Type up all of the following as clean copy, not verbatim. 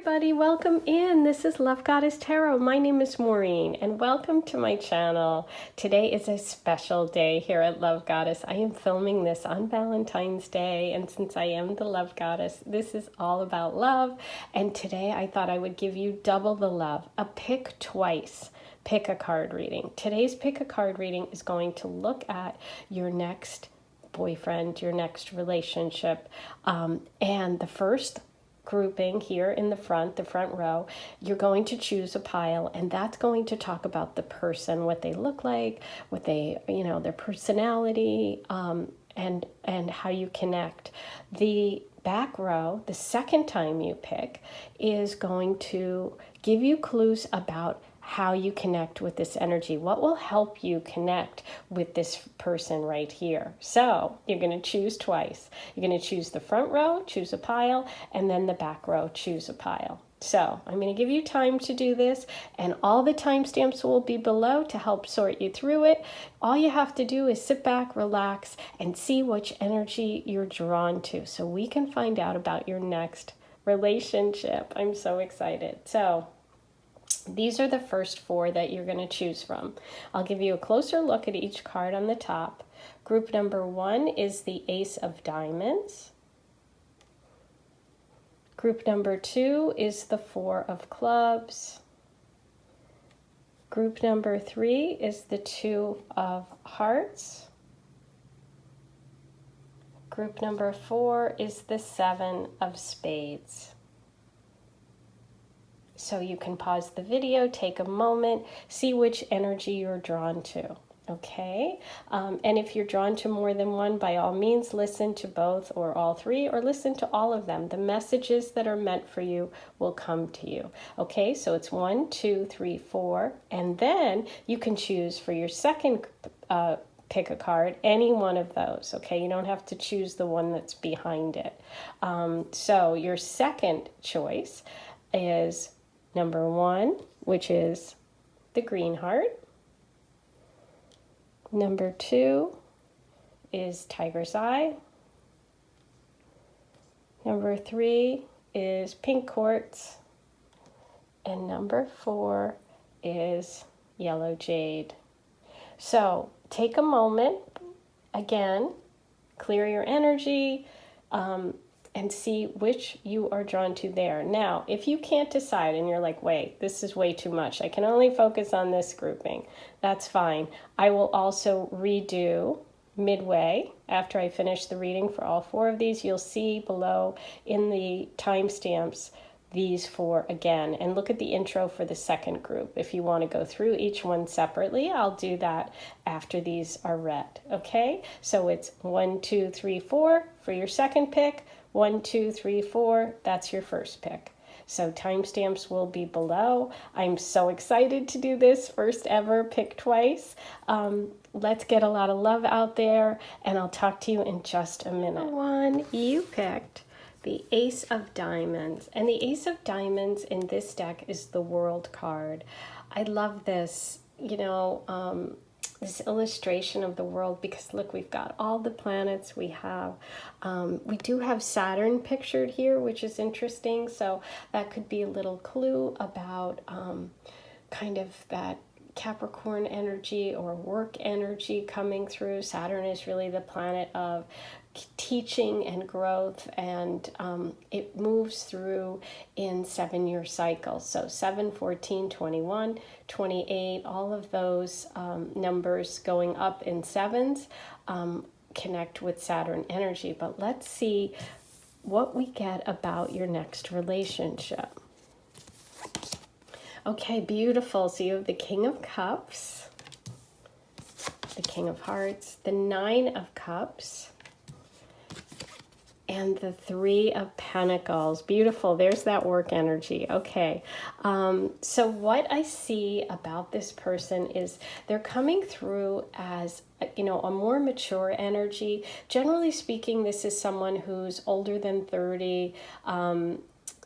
everybody, welcome in. This is Love Goddess Tarot. My name is Maureen and welcome to my channel. Today is a special day here at Love Goddess. I am filming this on Valentine's Day, and since I am the Love Goddess, this is all about love. And today I thought I would give you double the love, a pick twice. Pick a card reading. Today's pick a card reading is going to look at your next boyfriend, your next relationship, and the first grouping here in the front row, you're going to choose a pile, and that's going to talk about the person, what they look like, what they, their personality, and how you connect. The back row, the second time you pick, is going to give you clues about how you connect with this energy, what will help you connect with this person right here. So you're going to choose twice. You're going to choose the front row, choose a pile, and then the back row, choose a pile. So I'm going to give you time to do this, and all the timestamps will be below to help sort you through it. All you have to do is sit back, relax, and see which energy you're drawn to so we can find out about your next relationship. I'm so excited. So these are the first four that you're going to choose from. I'll give you a closer look at each card on the top. Group number 1 is the Ace of Diamonds. Group number 2 is the 4 of Clubs. Group number 3 is the 2 of Hearts. Group number 4 is the 7 of Spades. So you can pause the video, take a moment, see which energy you're drawn to, okay? And if you're drawn to more than one, by all means, listen to both or all three, or listen to all of them. The messages that are meant for you will come to you, okay? So it's 1, 2, 3, 4, and then you can choose for your second pick a card, any one of those, okay? You don't have to choose the one that's behind it. So your second choice is number 1, which is the green heart. Number 2 is tiger's eye. Number 3 is pink quartz. And number 4 is yellow jade. So take a moment, again, clear your energy, and see which you are drawn to there. Now, if you can't decide and you're like, wait, this is way too much, I can only focus on this grouping, that's fine. I will also redo midway after I finish the reading for all 4 of these. You'll see below in the timestamps these 4 again, and look at the intro for the second group. If you want to go through each one separately, I'll do that after these are read, okay? So it's 1, 2, 3, 4 for your second pick, 1, 2, 3, 4, that's your first pick. So timestamps will be below. I'm so excited to do this first ever pick twice. Let's get a lot of love out there, and I'll talk to you in just a minute. One, you picked the Ace of Diamonds, and the Ace of Diamonds in this deck is the World card. I love this, this illustration of the world, because look, we've got all the planets. We do have Saturn pictured here, which is interesting. So that could be a little clue about kind of that Capricorn energy or work energy coming through. Saturn is really the planet of teaching and growth, and it moves through in 7-year cycles. So 7, 14, 21, 28, all of those numbers going up in 7s connect with Saturn energy. But let's see what we get about your next relationship. Okay, beautiful. So you have the King of Cups, the King of Hearts, the 9 of Cups, and the 3 of Pentacles. Beautiful. There's that work energy. Okay. So what I see about this person is they're coming through as, a more mature energy. Generally speaking, this is someone who's older than 30,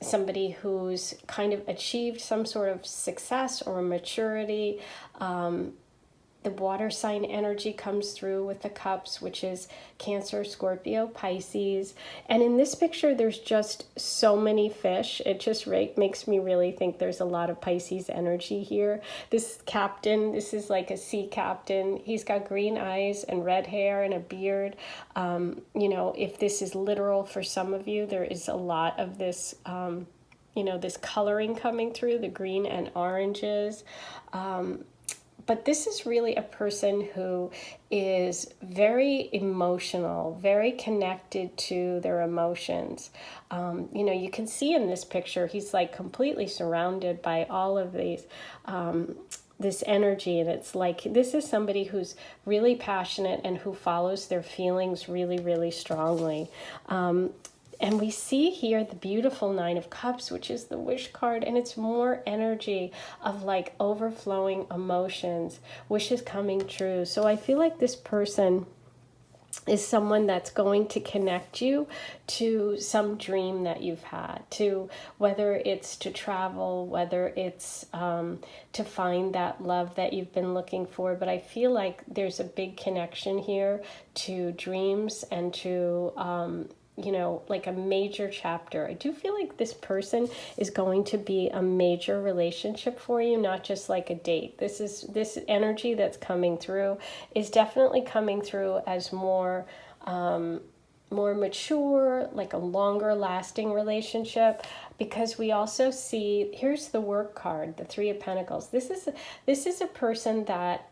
somebody who's kind of achieved some sort of success or maturity. The The water sign energy comes through with the cups, which is Cancer, Scorpio, Pisces. And in this picture, there's just so many fish. It just makes me really think there's a lot of Pisces energy here. This captain, this is like a sea captain. He's got green eyes and red hair and a beard. You know, if this is literal for some of you, there is a lot of this, you know, this coloring coming through, the green and oranges. But this is really a person who is very emotional, very connected to their emotions. You know, you can see in this picture, he's like completely surrounded by all of these, this energy. And it's like, this is somebody who's really passionate and who follows their feelings really, really strongly. And we see here the beautiful Nine of Cups, which is the wish card, and it's more energy of like overflowing emotions, wishes coming true. So I feel like this person is someone that's going to connect you to some dream that you've had, to whether it's to travel, whether it's to find that love that you've been looking for. But I feel like there's a big connection here to dreams and to you know, like a major chapter. I do feel like this person is going to be a major relationship for you, not just like a date. This energy that's coming through is definitely coming through as more mature, like a longer lasting relationship, because we also see, here's the work card, the Three of Pentacles. This is a person that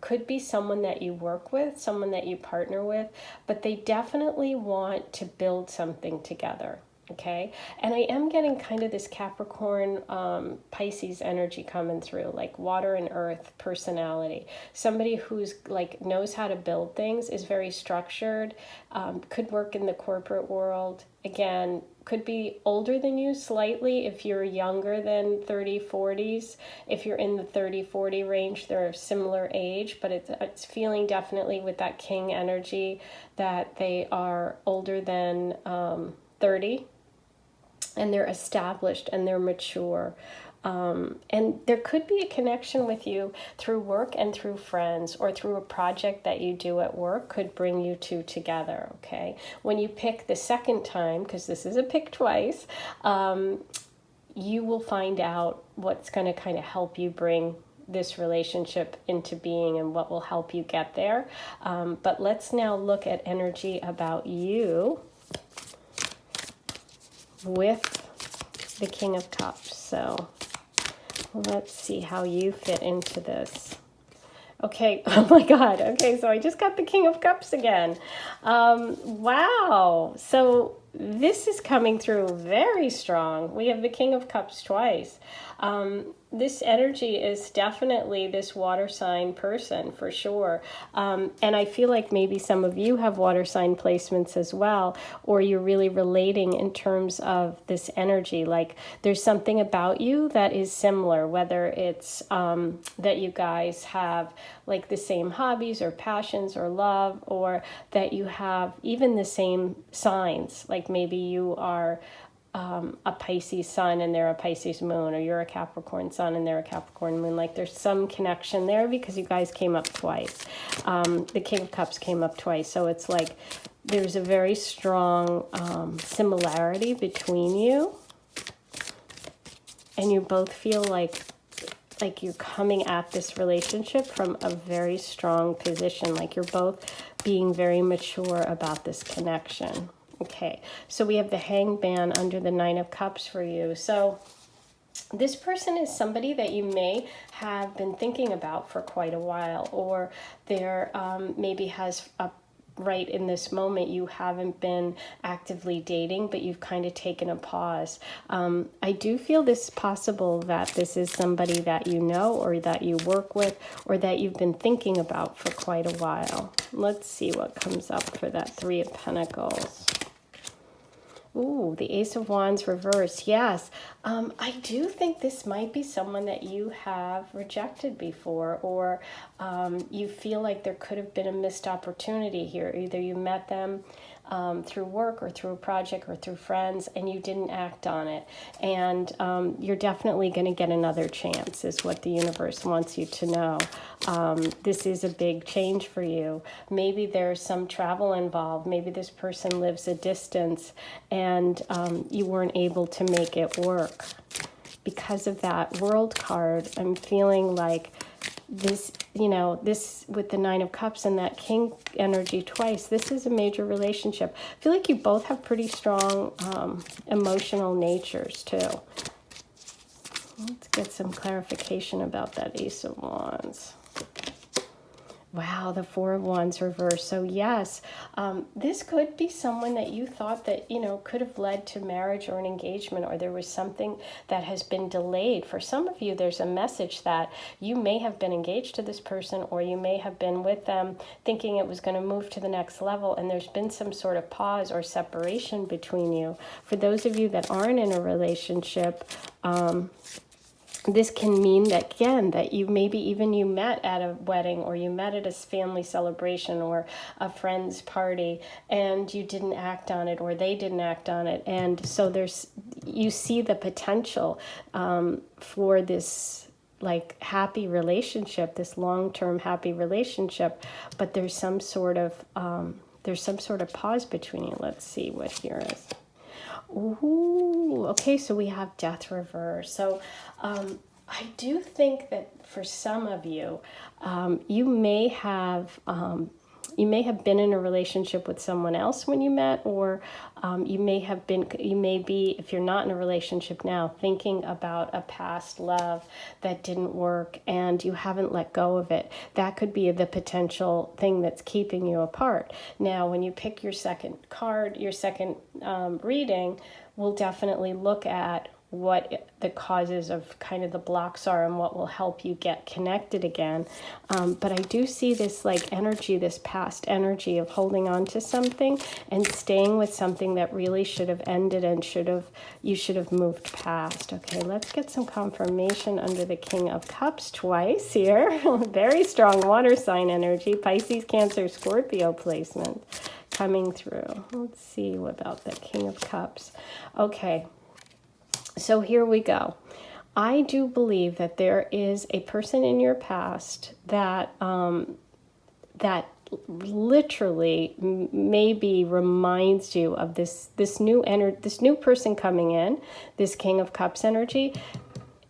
could be someone that you work with, someone that you partner with, but they definitely want to build something together. Okay, and I am getting kind of this Capricorn, Pisces energy coming through, like water and earth personality. Somebody who's like knows how to build things, is very structured, could work in the corporate world. Again, could be older than you slightly if you're younger than 30, 40s. If you're in the 30, 40 range, they're a similar age, but it's feeling definitely with that king energy that they are older than 30. And they're established and they're mature. And there could be a connection with you through work and through friends, or through a project that you do at work could bring you two together, okay? When you pick the second time, because this is a pick twice, you will find out what's going to kind of help you bring this relationship into being and what will help you get there. But let's now look at energy about you with the King of Cups. So let's see how you fit into this. Okay, oh my God. Okay, so I just got the King of Cups again. Wow. So this is coming through very strong. We have the King of Cups twice. This energy is definitely this water sign person for sure. And I feel like maybe some of you have water sign placements as well, or you're really relating in terms of this energy. Like there's something about you that is similar, whether it's that you guys have like the same hobbies or passions or love, or that you have even the same signs. Like maybe you are a Pisces sun and they're a Pisces moon, or you're a Capricorn sun and they're a Capricorn moon. Like there's some connection there because you guys came up twice. The King of Cups came up twice. So it's like there's a very strong similarity between you. And you both feel like you're coming at this relationship from a very strong position. Like you're both being very mature about this connection. Okay, so we have the Hangman under the Nine of Cups for you. So this person is somebody that you may have been thinking about for quite a while, or there maybe has a right in this moment you haven't been actively dating, but you've kind of taken a pause. I do feel this possible that this is somebody that you know, or that you work with, or that you've been thinking about for quite a while. Let's see what comes up for that Three of Pentacles. Ooh, the Ace of Wands reversed. Yes, I do think this might be someone that you have rejected before, or you feel like there could have been a missed opportunity here. Either you met them through work or through a project or through friends, and you didn't act on it. And you're definitely going to get another chance, is what the universe wants you to know. This is a big change for you. Maybe there's some travel involved. Maybe this person lives a distance and you weren't able to make it work. Because of that World card, I'm feeling like this, this with the Nine of Cups and that King energy twice, this is a major relationship. I feel like you both have pretty strong emotional natures too. Let's get some clarification about that Ace of Wands. Wow, the Four of Wands reversed. So yes, this could be someone that you thought that, could have led to marriage or an engagement, or there was something that has been delayed. For some of you, there's a message that you may have been engaged to this person, or you may have been with them thinking it was going to move to the next level, and there's been some sort of pause or separation between you. For those of you that aren't in a relationship, this can mean that, again, that you maybe even you met at a wedding, or you met at a family celebration or a friend's party, and you didn't act on it, or they didn't act on it. And so you see the potential for this like happy relationship, this long-term happy relationship, but there's some sort of pause between you. Let's see what here is. Ooh, okay, so we have Death reverse. So I do think that for some of you, you may have been in a relationship with someone else when you met, or you may be, if you're not in a relationship now, thinking about a past love that didn't work and you haven't let go of it. That could be the potential thing that's keeping you apart. Now, when you pick your second card, your second reading, we'll definitely look at what the causes of kind of the blocks are and what will help you get connected again. But I do see this like energy, this past energy of holding on to something and staying with something that really should have ended and you should have moved past. Okay, let's get some confirmation under the King of Cups twice here. Very strong water sign energy, Pisces, Cancer, Scorpio placement coming through. Let's see about the King of Cups. Okay. So here we go. I do believe that there is a person in your past that that literally maybe reminds you of this new person coming in. This King of Cups energy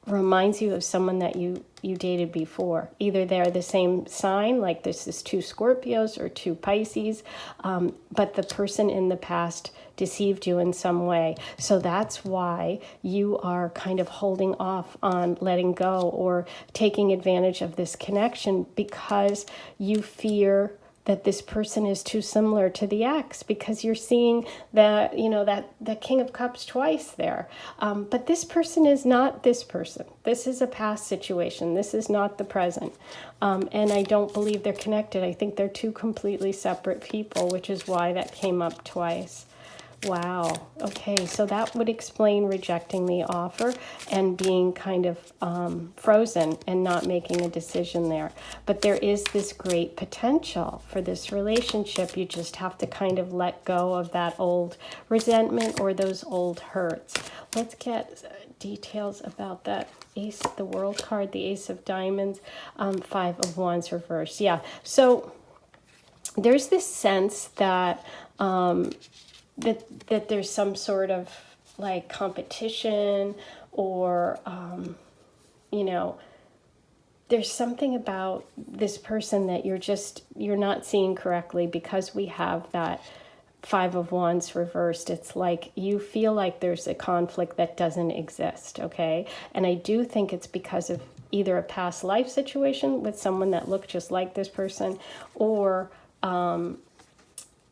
reminds you of someone that you dated before. Either they're the same sign, like this is two Scorpios or two Pisces, but the person in the past deceived you in some way. So that's why you are kind of holding off on letting go or taking advantage of this connection, because you fear that this person is too similar to the ex, because you're seeing that, that King of Cups twice there. But this person is not this person. This is a past situation. This is not the present. And I don't believe they're connected. I think they're two completely separate people, which is why that came up twice. Wow. Okay, so that would explain rejecting the offer and being kind of frozen and not making a decision there. But there is this great potential for this relationship. You just have to kind of let go of that old resentment or those old hurts. Let's get details about that Ace, the World card, the Ace of Diamonds, Five of Wands reversed. Yeah, so there's this sense that that there's some sort of like competition, or there's something about this person that you're not seeing correctly, because we have that Five of Wands reversed. It's like you feel like there's a conflict that doesn't exist, okay? And I do think it's because of either a past life situation with someone that looked just like this person, or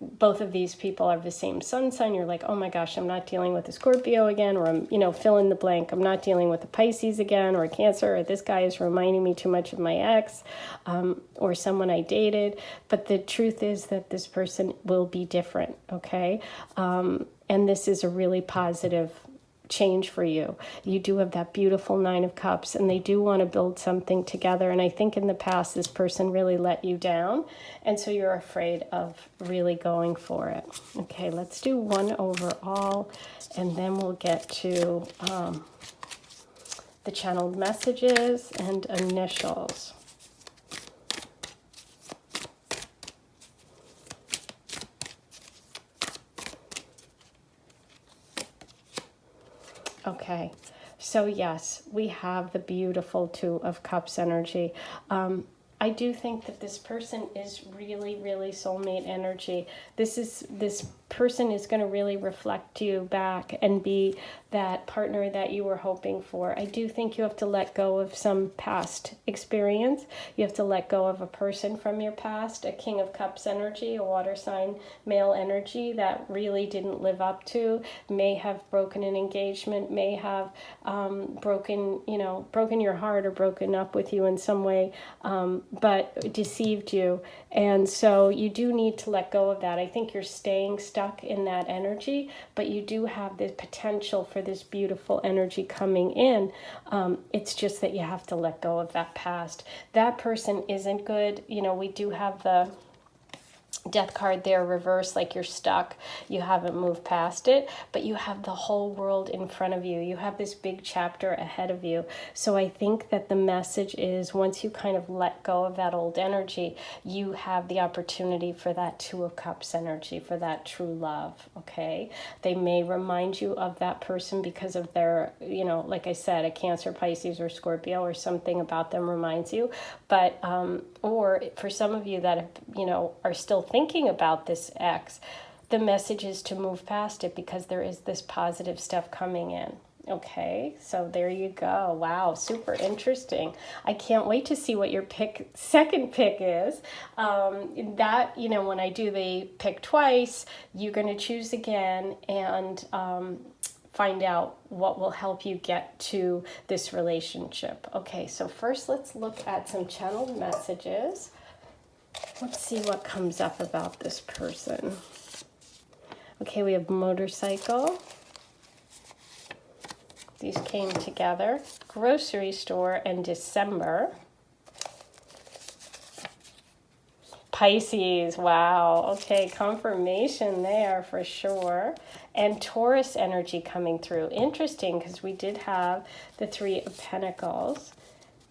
both of these people are the same sun sign. You're like, oh my gosh, I'm not dealing with a Scorpio again, or I'm, fill in the blank. I'm not dealing with a Pisces again, or a Cancer, or this guy is reminding me too much of my ex, or someone I dated. But the truth is that this person will be different, okay? And this is a really positive change for you. You do have that beautiful Nine of Cups, and they do want to build something together. And I think in the past, this person really let you down, and so you're afraid of really going for it. Okay, let's do one overall, and then we'll get to the channeled messages and initials. Okay, so yes, we have the beautiful Two of Cups energy. I do think that this person is really, really soulmate energy. This person is going to really reflect you back and be that partner that you were hoping for. I do think you have to let go of some past experience. You have to let go of a person from your past, a King of Cups energy, a water sign male energy that really didn't live up to, may have broken an engagement, may have broken your heart or broken up with you in some way, but deceived you. And so you do need to let go of that. I think you're staying stuck in that energy, but you do have the potential for this beautiful energy coming in. It's just that you have to let go of that past. That person isn't good. You know, we do have the Death card there reversed, like you're stuck, you haven't moved past it, but you have the whole world in front of you. You have this big chapter ahead of you. So I think that the message is, once you kind of let go of that old energy, you have the opportunity for that Two of Cups energy, for that true love. Okay, they may remind you of that person because of their, you know, like I said, a Cancer, Pisces, or Scorpio, or something about them reminds you. But or for some of you that, you know, are still thinking about this ex, the message is to move past it, because there is this positive stuff coming in. Okay, so there you go. Wow, super interesting. I can't wait to see what your second pick is. That, you know, when I do the pick twice, you're going to choose again and find out what will help you get to this relationship. Okay, so first let's look at some channeled messages. Let's see what comes up about this person. Okay, we have motorcycle. These came together. Grocery store and December. Pisces, wow. Okay, confirmation there for sure. And Taurus energy coming through. Interesting, because we did have the Three of Pentacles.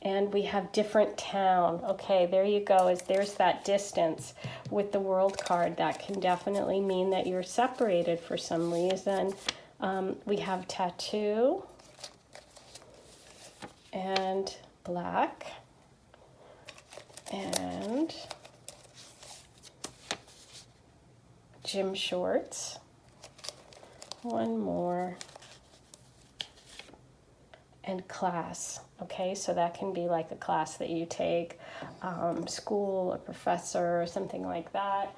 And we have different town. Okay, there you go. There's that distance with the World card. That can definitely mean that you're separated for some reason. We have tattoo and black and gym shorts. One more. And class. Okay, so that can be like a class that you take, school, a professor, or something like that.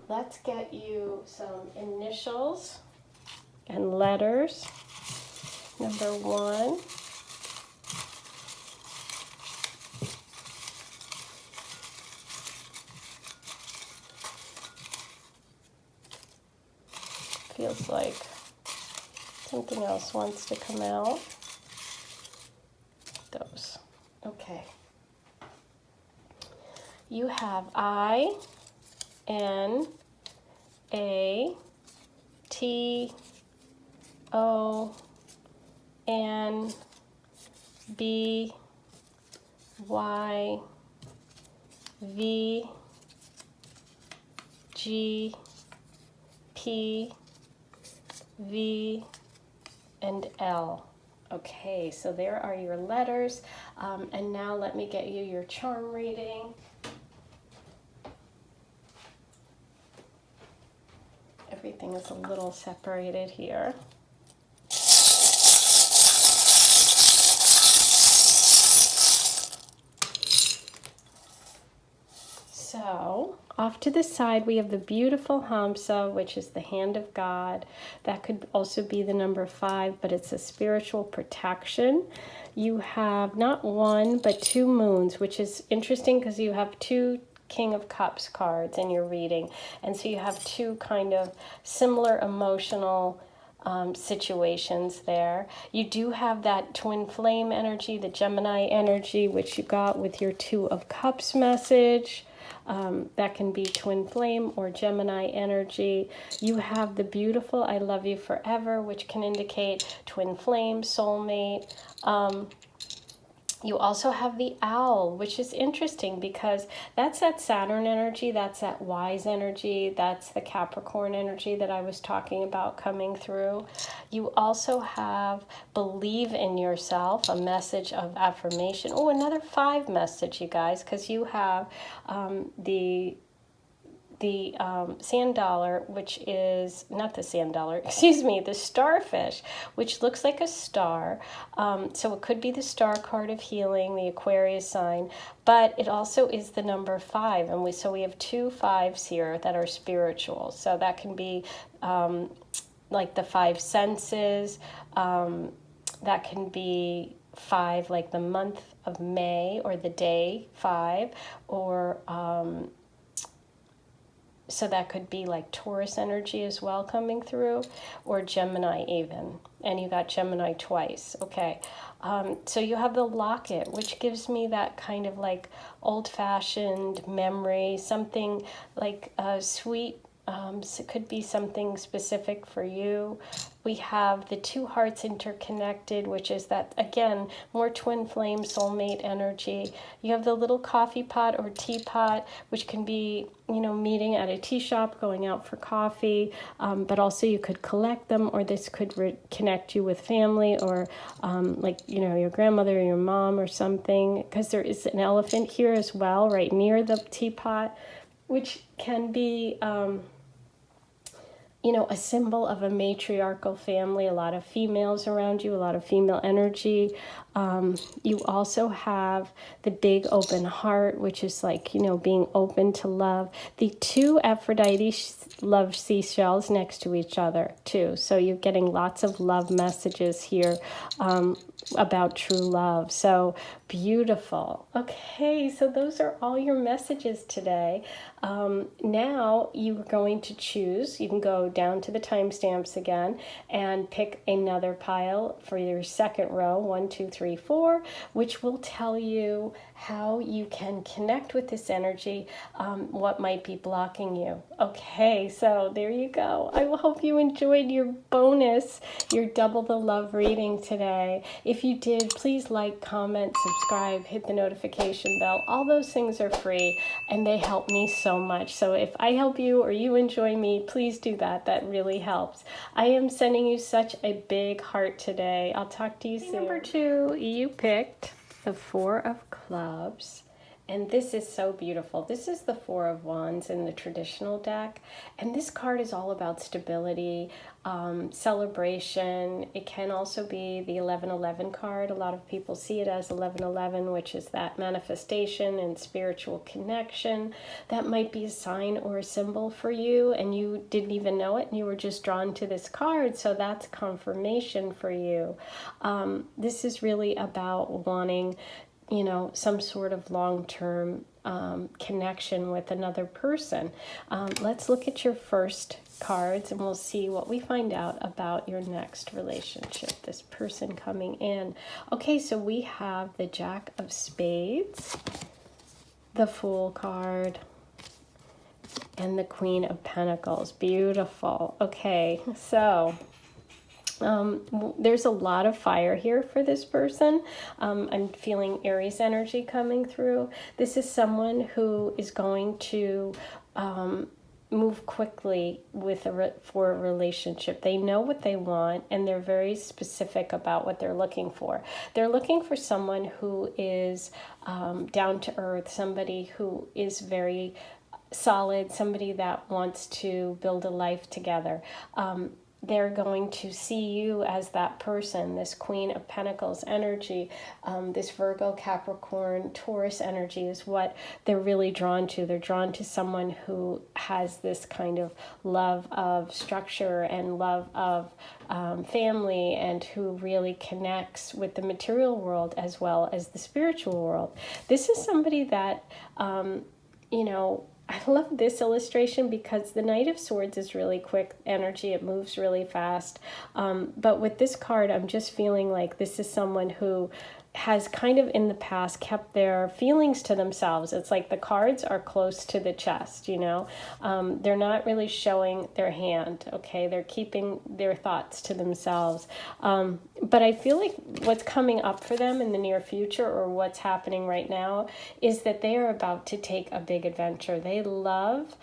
Let's get you some initials and letters. Number 1. Feels like something else wants to come out. Those. Okay. You have I, N, A, T, O, N, B, Y, V, G, P, V, and L. Okay, so there are your letters. And now let me get you your charm reading. Everything is a little separated here. So, off to the side, we have the beautiful Hamsa, which is the hand of God. That could also be the number 5, but it's a spiritual protection. You have not 1, but 2 moons, which is interesting because you have 2 King of Cups cards in your reading. And so you have 2 kind of similar emotional situations there. You do have that twin flame energy, the Gemini energy, which you got with your Two of Cups message. That can be twin flame or Gemini energy. You have the beautiful I love you forever, which can indicate twin flame, soulmate. You also have the owl, which is interesting because that's that Saturn energy, that's that wise energy, that's the Capricorn energy that I was talking about coming through. You also have believe in yourself, a message of affirmation. Oh, another 5 message, you guys, because you have the sand dollar, which is not the sand dollar, excuse me, the starfish, which looks like a star. So it could be the star card of healing, the Aquarius sign, but it also is the number 5. And we have 2 5s here that are spiritual. So that can be like the 5 senses. That can be 5, like the month of May or the day 5, or so that could be like Taurus energy as well coming through, or Gemini even. And you got Gemini twice. Okay. So you have the locket, which gives me that kind of like old-fashioned memory, something like sweet. So it could be something specific for you. We have the 2 hearts interconnected, which is that, again, more twin flame soulmate energy. You have the little coffee pot or teapot, which can be, meeting at a tea shop, going out for coffee, but also you could collect them, or this could connect you with family, or your grandmother or your mom or something, because there is an elephant here as well, right near the teapot, which can be a symbol of a matriarchal family, a lot of females around you, a lot of female energy. You also have the big open heart, which is like, being open to love. The 2 Aphrodite love seashells next to each other too. So you're getting lots of love messages here about true love. So beautiful. Okay, so those are all your messages today. Now you're going to choose. You can go down to the timestamps again and pick another pile for your second row, 1, 2, 3, 4, which will tell you how you can connect with this energy, what might be blocking you. Okay, so there you go. I hope you enjoyed your bonus, your double the love reading today. If you did, please like, comment, subscribe, hit the notification bell. All those things are free and they help me so much. So if I help you or you enjoy me, please do that. That really helps. I am sending you such a big heart today. I'll talk to you soon. Number 2, you picked the 4 of clubs, and this is so beautiful. This is the 4 of wands in the traditional deck, and this card is all about stability, celebration. It can also be the 1111 card. A lot of people see it as 1111, which is that manifestation and spiritual connection. That might be a sign or a symbol for you, and you didn't even know it, and you were just drawn to this card, so that's confirmation for you. This is really about wanting, some sort of long-term connection with another person. Let's look at your first cards and we'll see what we find out about your next relationship, this person coming in. Okay, so we have the Jack of Spades, the Fool card, and the Queen of Pentacles. Beautiful. Okay, so there's a lot of fire here for this person. I'm feeling Aries energy coming through. This is someone who is going to move quickly for a relationship. They know what they want and they're very specific about what they're looking for. They're looking for someone who is down to earth, somebody who is very solid, somebody that wants to build a life together. They're going to see you as that person, this Queen of Pentacles energy, this Virgo, Capricorn, Taurus energy is what they're really drawn to. They're drawn to someone who has this kind of love of structure and love of family, and who really connects with the material world as well as the spiritual world. This is somebody that, I love this illustration because the Knight of Swords is really quick energy. It moves really fast. But with this card, I'm just feeling like this is someone who has kind of in the past kept their feelings to themselves. It's like the cards are close to the chest, you know. They're not really showing their hand, okay? They're keeping their thoughts to themselves. But I feel like what's coming up for them in the near future, or what's happening right now, is that they are about to take a big adventure. They love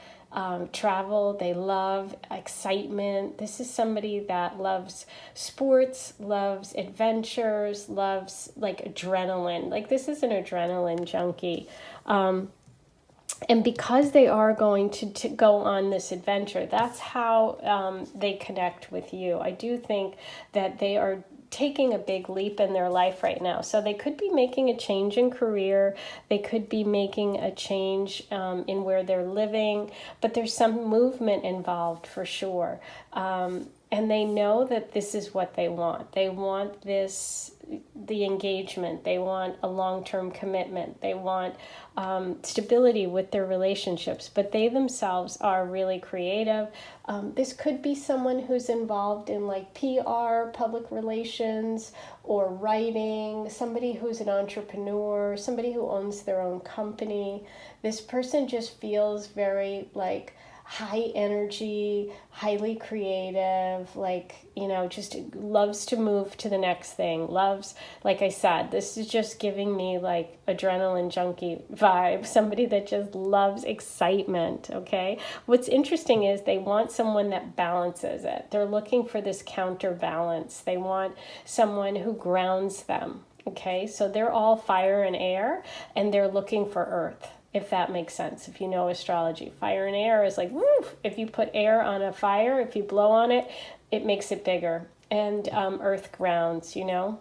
travel, they love excitement. This is somebody that loves sports, loves adventures, loves like adrenaline. Like this is an adrenaline junkie. And because they are going to go on this adventure, that's how they connect with you. I do think that they are taking a big leap in their life right now. So they could be making a change in career. They could be making a change in where they're living. But there's some movement involved for sure. And they know that this is what they want. They want the engagement. They want a long-term commitment. They want stability with their relationships. But they themselves are really creative. This could be someone who's involved in like PR, public relations, or writing, somebody who's an entrepreneur, somebody who owns their own company. This person just feels very like high energy, highly creative, like, you know, just loves to move to the next thing. Loves, like I said, this is just giving me like adrenaline junkie vibe, somebody that just loves excitement, okay? What's interesting is they want someone that balances it. They're looking for this counterbalance. They want someone who grounds them, okay? So they're all fire and air, and they're looking for earth, if that makes sense. If you know astrology, fire and air is like, woo, if you put air on a fire, if you blow on it, it makes it bigger. And earth grounds, you know.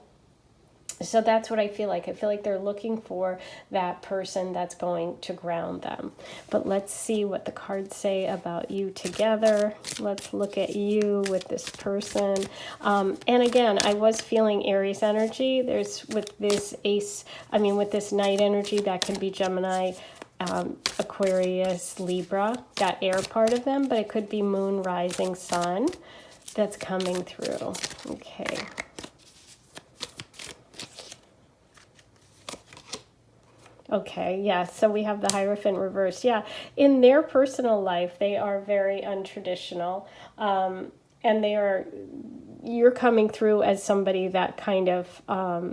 So that's what I feel like. I feel like they're looking for that person that's going to ground them. But let's see what the cards say about you together. Let's look at you with this person. And again, I was feeling Aries energy. There's with this with this Knight energy, that can be Gemini, Aquarius, Libra, that air part of them, but it could be moon, rising, sun that's coming through. Okay. Okay, yeah, so we have the Hierophant reversed. Yeah, in their personal life, they are very untraditional, and you're coming through as somebody that kind of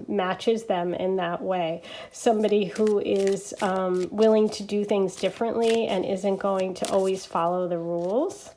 matches them in that way. Somebody who is willing to do things differently and isn't going to always follow the rules.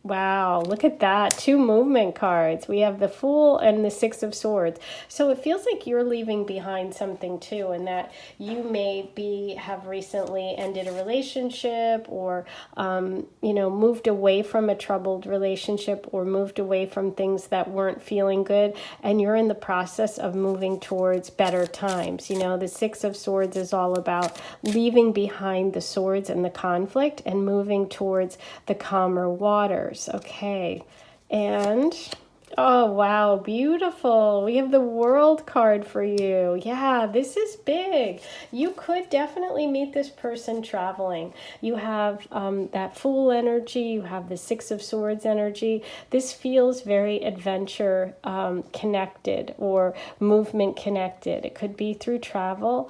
Wow, look at that. 2 movement cards. We have the Fool and the 6 of Swords. So it feels like you're leaving behind something too, and that you may have recently ended a relationship, or, moved away from a troubled relationship, or moved away from things that weren't feeling good, and you're in the process of moving towards better times. You know, the 6 of Swords is all about leaving behind the swords and the conflict and moving towards the calmer waters. Okay, and oh wow, beautiful. We have the World card for you. Yeah, this is big. You could definitely meet this person traveling. You have that Fool energy. You have the 6 of Swords energy. This feels very adventure connected, or movement connected. It could be through travel.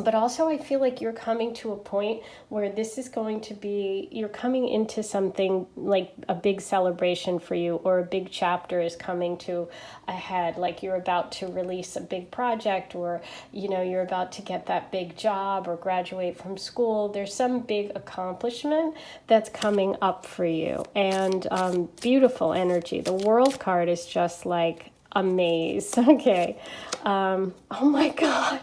But also I feel like you're coming to a point where this is going to be, you're coming into something like a big celebration for you, or a big chapter is coming to a head. Like you're about to release a big project, or, you're about to get that big job or graduate from school. There's some big accomplishment that's coming up for you. And beautiful energy. The World card is just like a maze. Okay. Oh my God.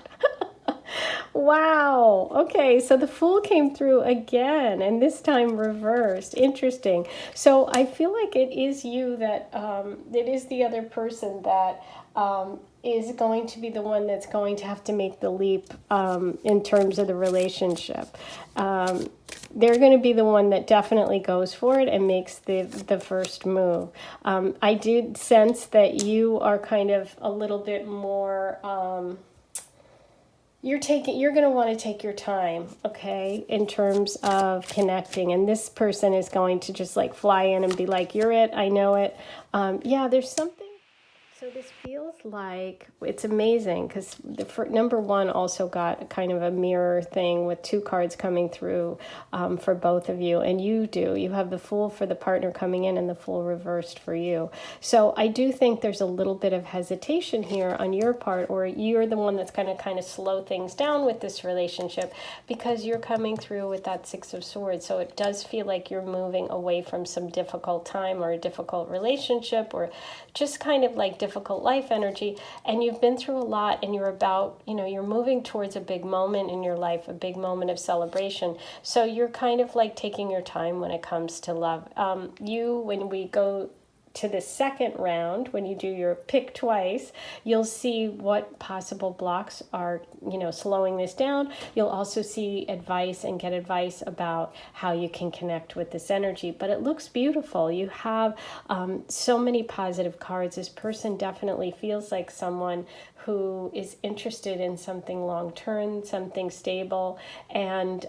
Wow. Okay, so the Fool came through again, and this time reversed. Interesting. So I feel like it is you that, it is the other person that is going to be the one that's going to have to make the leap in terms of the relationship. They're going to be the one that definitely goes for it and makes the first move. I did sense that you are kind of a little bit more... you're going to want to take your time, okay, in terms of connecting. And this person is going to just like fly in and be like, you're it, I know it. Yeah, there's something. So this feels like it's amazing because number one also got kind of a mirror thing with two cards coming through for both of you. And you have the Fool for the partner coming in and the Fool reversed for you. So I do think there's a little bit of hesitation here on your part, or you're the one that's going to kind of slow things down with this relationship because you're coming through with that Six of Swords. So it does feel like you're moving away from some difficult time or a difficult relationship or just kind of like difficult life energy, and you've been through a lot, and you're about, you're moving towards a big moment in your life, a big moment of celebration. So you're kind of like taking your time when it comes to love. When we go to the second round, when you do your pick twice, you'll see what possible blocks are, slowing this down. You'll also see advice and get advice about how you can connect with this energy. But it looks beautiful. You have so many positive cards. This person definitely feels like someone who is interested in something long-term, something stable, and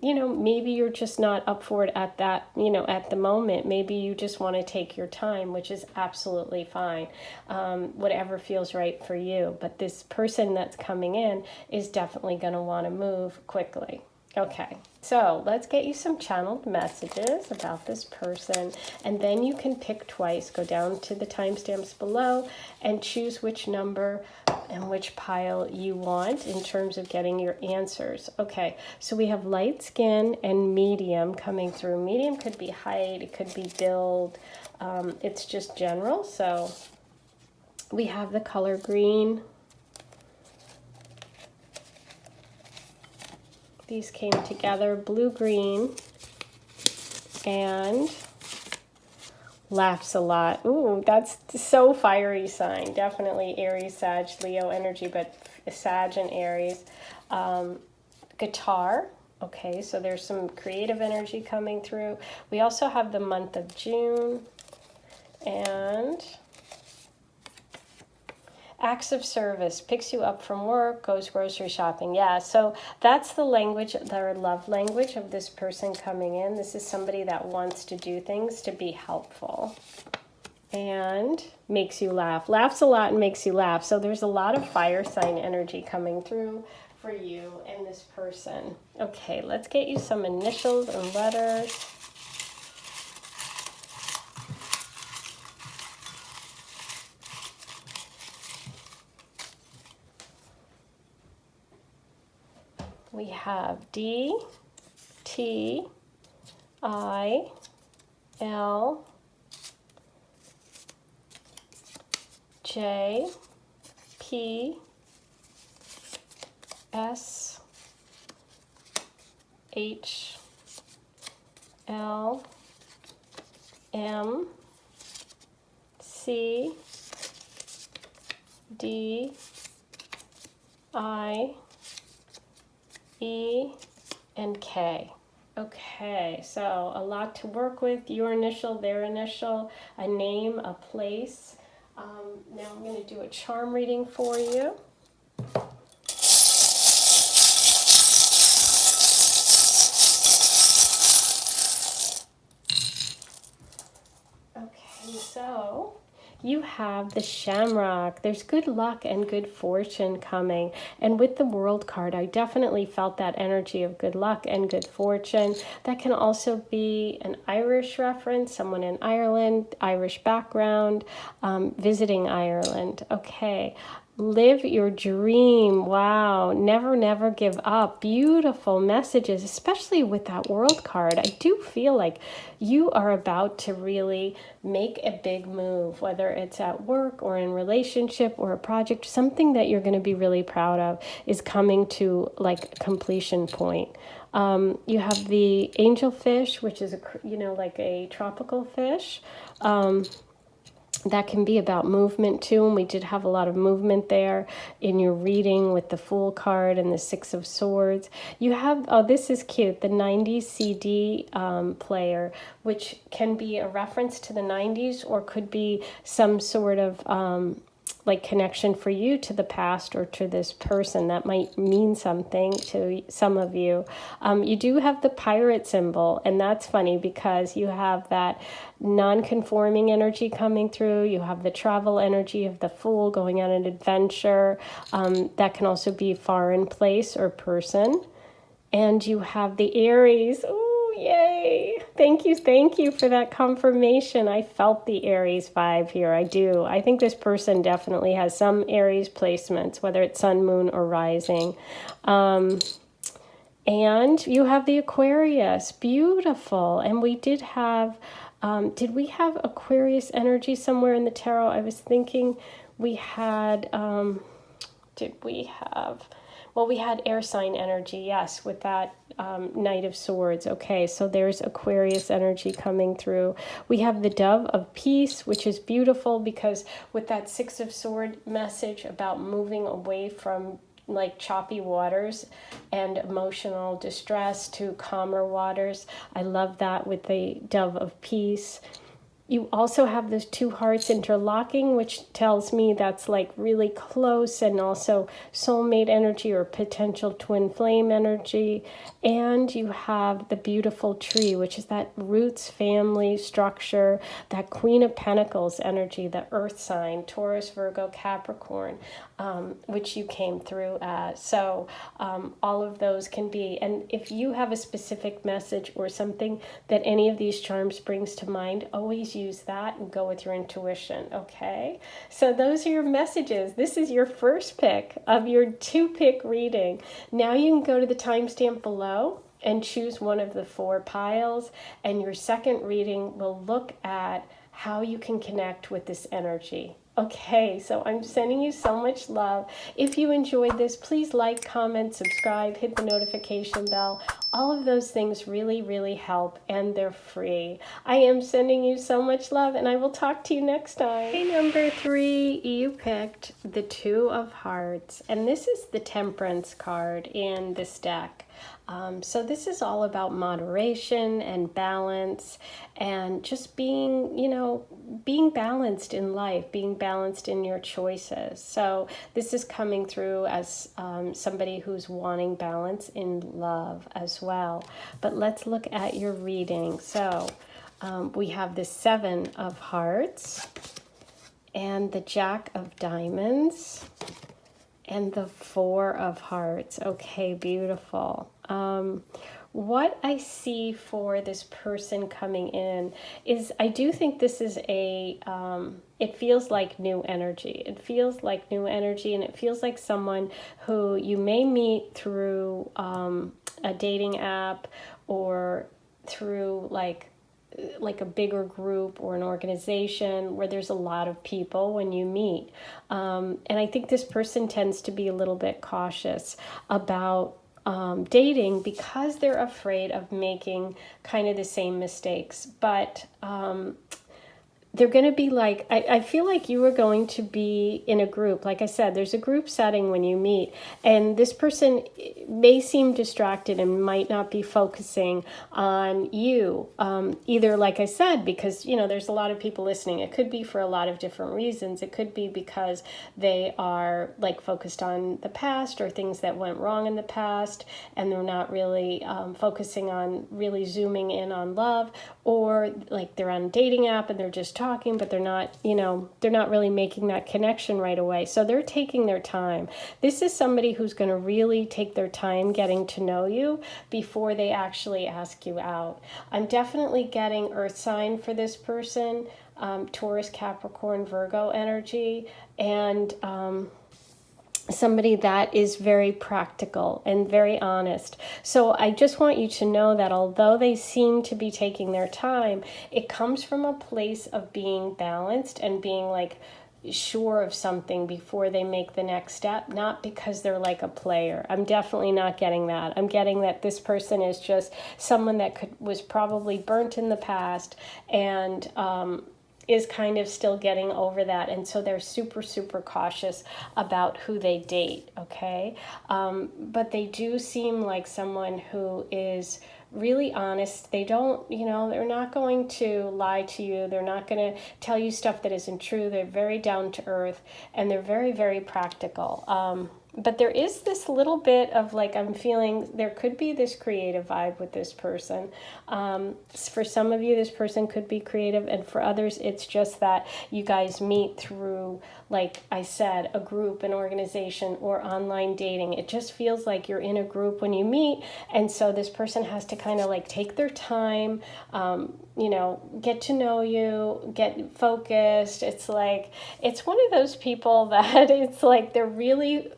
maybe you're just not up for it at that, at the moment. Maybe you just want to take your time, which is absolutely fine. Whatever feels right for you. But this person that's coming in is definitely going to want to move quickly. Okay, so let's get you some channeled messages about this person, and then you can pick twice. Go down to the timestamps below and choose which number and which pile you want in terms of getting your answers. Okay, so we have light skin and medium coming through. Medium could be height, it could be build, it's just general. So we have the color green. These came together, blue-green, and laughs a lot. Ooh, that's so fiery sign. Definitely Aries, Sag, Leo energy, but Sag and Aries. Guitar. Okay, so there's some creative energy coming through. We also have the month of June, and acts of service, picks you up from work, goes grocery shopping. Yeah, so that's the language, their love language of this person coming in. This is somebody that wants to do things to be helpful. And makes you laugh. Laughs a lot and makes you laugh. So there's a lot of fire sign energy coming through for you and this person. Okay, let's get you some initials and letters. We have D, T, I, L, J, P, S, H, L, M, C, D, I, E, and K. Okay, so a lot to work with. Your initial, their initial, a name, a place. Now I'm going to do a charm reading for you. Okay, so you have the Shamrock. There's good luck and good fortune coming. And with the World card, I definitely felt that energy of good luck and good fortune. That can also be an Irish reference, someone in Ireland, Irish background, visiting Ireland. Okay. Live your dream. Wow. Never, never give up. Beautiful messages, especially with that World card. I do feel like you are about to really make a big move, whether it's at work or in relationship or a project. Something that you're going to be really proud of is coming to like completion point. You have the angelfish, which is like a tropical fish. That can be about movement too, and we did have a lot of movement there in your reading with the Fool card and the Six of Swords. You have, oh, this is cute, the 90s CD player, which can be a reference to the 90s or could be some sort of like connection for you to the past or to this person that might mean something to some of you. You do have the pirate symbol, and that's funny because you have that non-conforming energy coming through. You have the travel energy of the Fool going on an adventure. That can also be foreign place or person. And you have the Aries. Ooh, yay. Thank you for that confirmation. I felt the Aries vibe here. I do. I think this person definitely has some Aries placements, whether it's sun, moon, or rising. And you have the Aquarius. Beautiful. And we did have, did we have Aquarius energy somewhere in the tarot? I was thinking we had, did we have... Well, we had air sign energy, yes, with that Knight of Swords. Okay, so there's Aquarius energy coming through. We have the Dove of Peace, which is beautiful because with that Six of Swords message about moving away from like choppy waters and emotional distress to calmer waters. I love that with the Dove of Peace. You also have those two hearts interlocking, which tells me that's like really close, and also soulmate energy or potential twin flame energy. And you have the beautiful tree, which is that roots, family, structure, that Queen of Pentacles energy, the earth sign, Taurus, Virgo, Capricorn, which you came through as. So all of those can be, and if you have a specific message or something that any of these charms brings to mind, always use that and go with your intuition, okay? So those are your messages. This is your first pick of your 2-pick reading. Now you can go to the timestamp below and choose one of the 4 piles, and your second reading will look at how you can connect with this energy. Okay, so I'm sending you so much love. If you enjoyed this, please like, comment, subscribe, hit the notification bell. All of those things really, really help, and they're free. I am sending you so much love, and I will talk to you next time. Okay, number 3, you picked the 2 of Hearts, and this is the Temperance card in this deck. So this is all about moderation and balance and just being, being balanced in life, being balanced in your choices. So this is coming through as somebody who's wanting balance in love as well. But let's look at your reading. So we have the 7 of Hearts and the Jack of Diamonds and the 4 of Hearts. Okay, beautiful. What I see for this person coming in is I do think this is it feels like new energy. It feels like new energy, and it feels like someone who you may meet through a dating app or through like a bigger group or an organization where there's a lot of people when you meet. And I think this person tends to be a little bit cautious about dating because they're afraid of making kind of the same mistakes. But they're going to be like, I feel like you are going to be in a group. Like I said, there's a group setting when you meet, and this person may seem distracted and might not be focusing on you. Either, like I said, because, there's a lot of people listening. It could be for a lot of different reasons. It could be because they are like focused on the past or things that went wrong in the past, and they're not really focusing on really zooming in on love, or like they're on a dating app and they're just talking, but they're not, they're not really making that connection right away. So they're taking their time. This is somebody who's going to really take their time getting to know you before they actually ask you out. I'm definitely getting earth sign for this person, Taurus, Capricorn, Virgo energy, and somebody that is very practical and very honest. So I just want you to know that although they seem to be taking their time, it comes from a place of being balanced and being like sure of something before they make the next step, not because they're like a player. I'm definitely not getting that. I'm getting that this person is just someone that was probably burnt in the past and is kind of still getting over that, and so they're super, super cautious about who they date, okay? But they do seem like someone who is really honest. They don't, they're not going to lie to you. They're not going to tell you stuff that isn't true. They're very down to earth, and they're very, very practical. But there is this little bit of like, I'm feeling there could be this creative vibe with this person. For some of you, this person could be creative, and for others, it's just that you guys meet through, like I said, a group, an organization, or online dating. It just feels like you're in a group when you meet, and so this person has to kind of like take their time, get to know you, get focused. It's like, it's one of those people that it's like they're really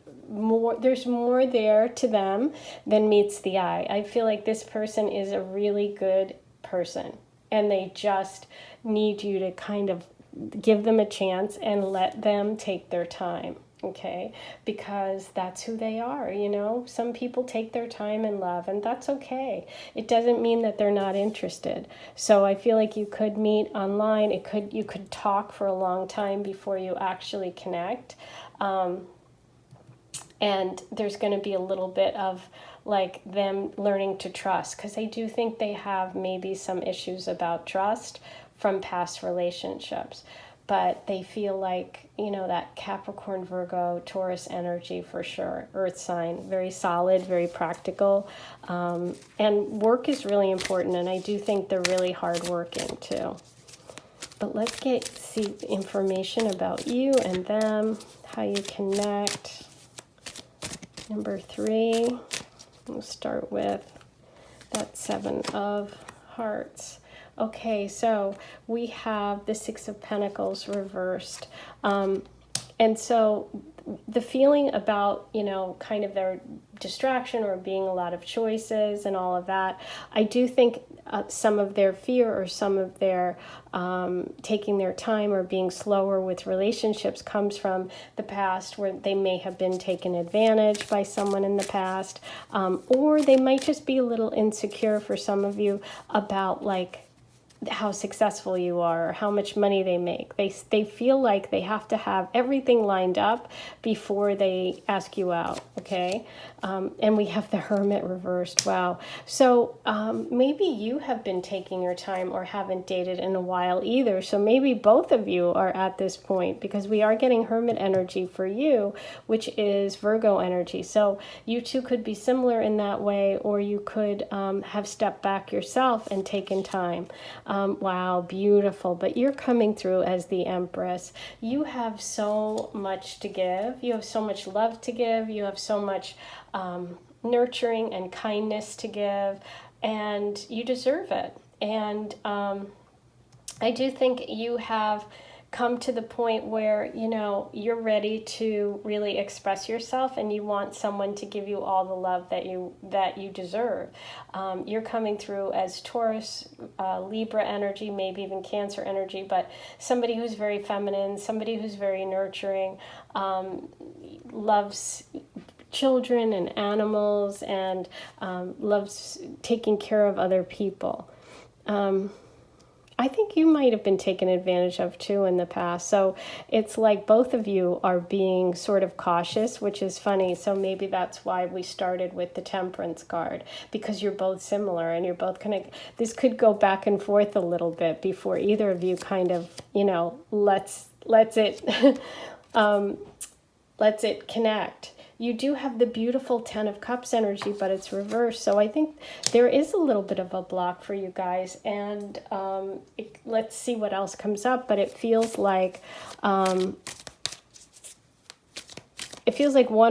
there's more there to them than meets the eye. I feel like this person is a really good person, and they just need you to kind of give them a chance and let them take their time, okay? Because that's who they are, Some people take their time in love, and that's okay. It doesn't mean that they're not interested. So I feel like you could meet online. You could talk for a long time before you actually connect. And there's going to be a little bit of like them learning to trust, because I do think they have maybe some issues about trust from past relationships. But they feel like, that Capricorn, Virgo, Taurus energy for sure. Earth sign, very solid, very practical. And work is really important, and I do think they're really hardworking too. But let's see information about you and them, how you connect. Number 3, we'll start with that 7 of Hearts. Okay, so we have the 6 of Pentacles reversed. And so the feeling about, kind of their distraction or being a lot of choices and all of that, I do think some of their fear or some of their taking their time or being slower with relationships comes from the past, where they may have been taken advantage by someone in the past, or they might just be a little insecure for some of you about like how successful you are or how much money they make. They feel like they have to have everything lined up before they ask you out, okay? And we have the Hermit reversed. Wow. So maybe you have been taking your time or haven't dated in a while either. So maybe both of you are at this point, because we are getting Hermit energy for you, which is Virgo energy. So you two could be similar in that way, or you could have stepped back yourself and taken time. Wow, beautiful. But you're coming through as the Empress. You have so much to give. You have so much love to give. You have so much nurturing and kindness to give, and you deserve it. And I do think you have come to the point where, you're ready to really express yourself, and you want someone to give you all the love that you deserve. You're coming through as Taurus, Libra energy, maybe even Cancer energy, but somebody who's very feminine, somebody who's very nurturing, loves children and animals, and loves taking care of other people. I think you might have been taken advantage of too in the past. So it's like both of you are being sort of cautious, which is funny. So maybe that's why we started with the Temperance card, because you're both similar and you're both kind of, this could go back and forth a little bit before either of you kind of, lets it, lets it connect. You do have the beautiful 10 of Cups energy, but it's reversed. So I think there is a little bit of a block for you guys. And let's see what else comes up. But it feels like one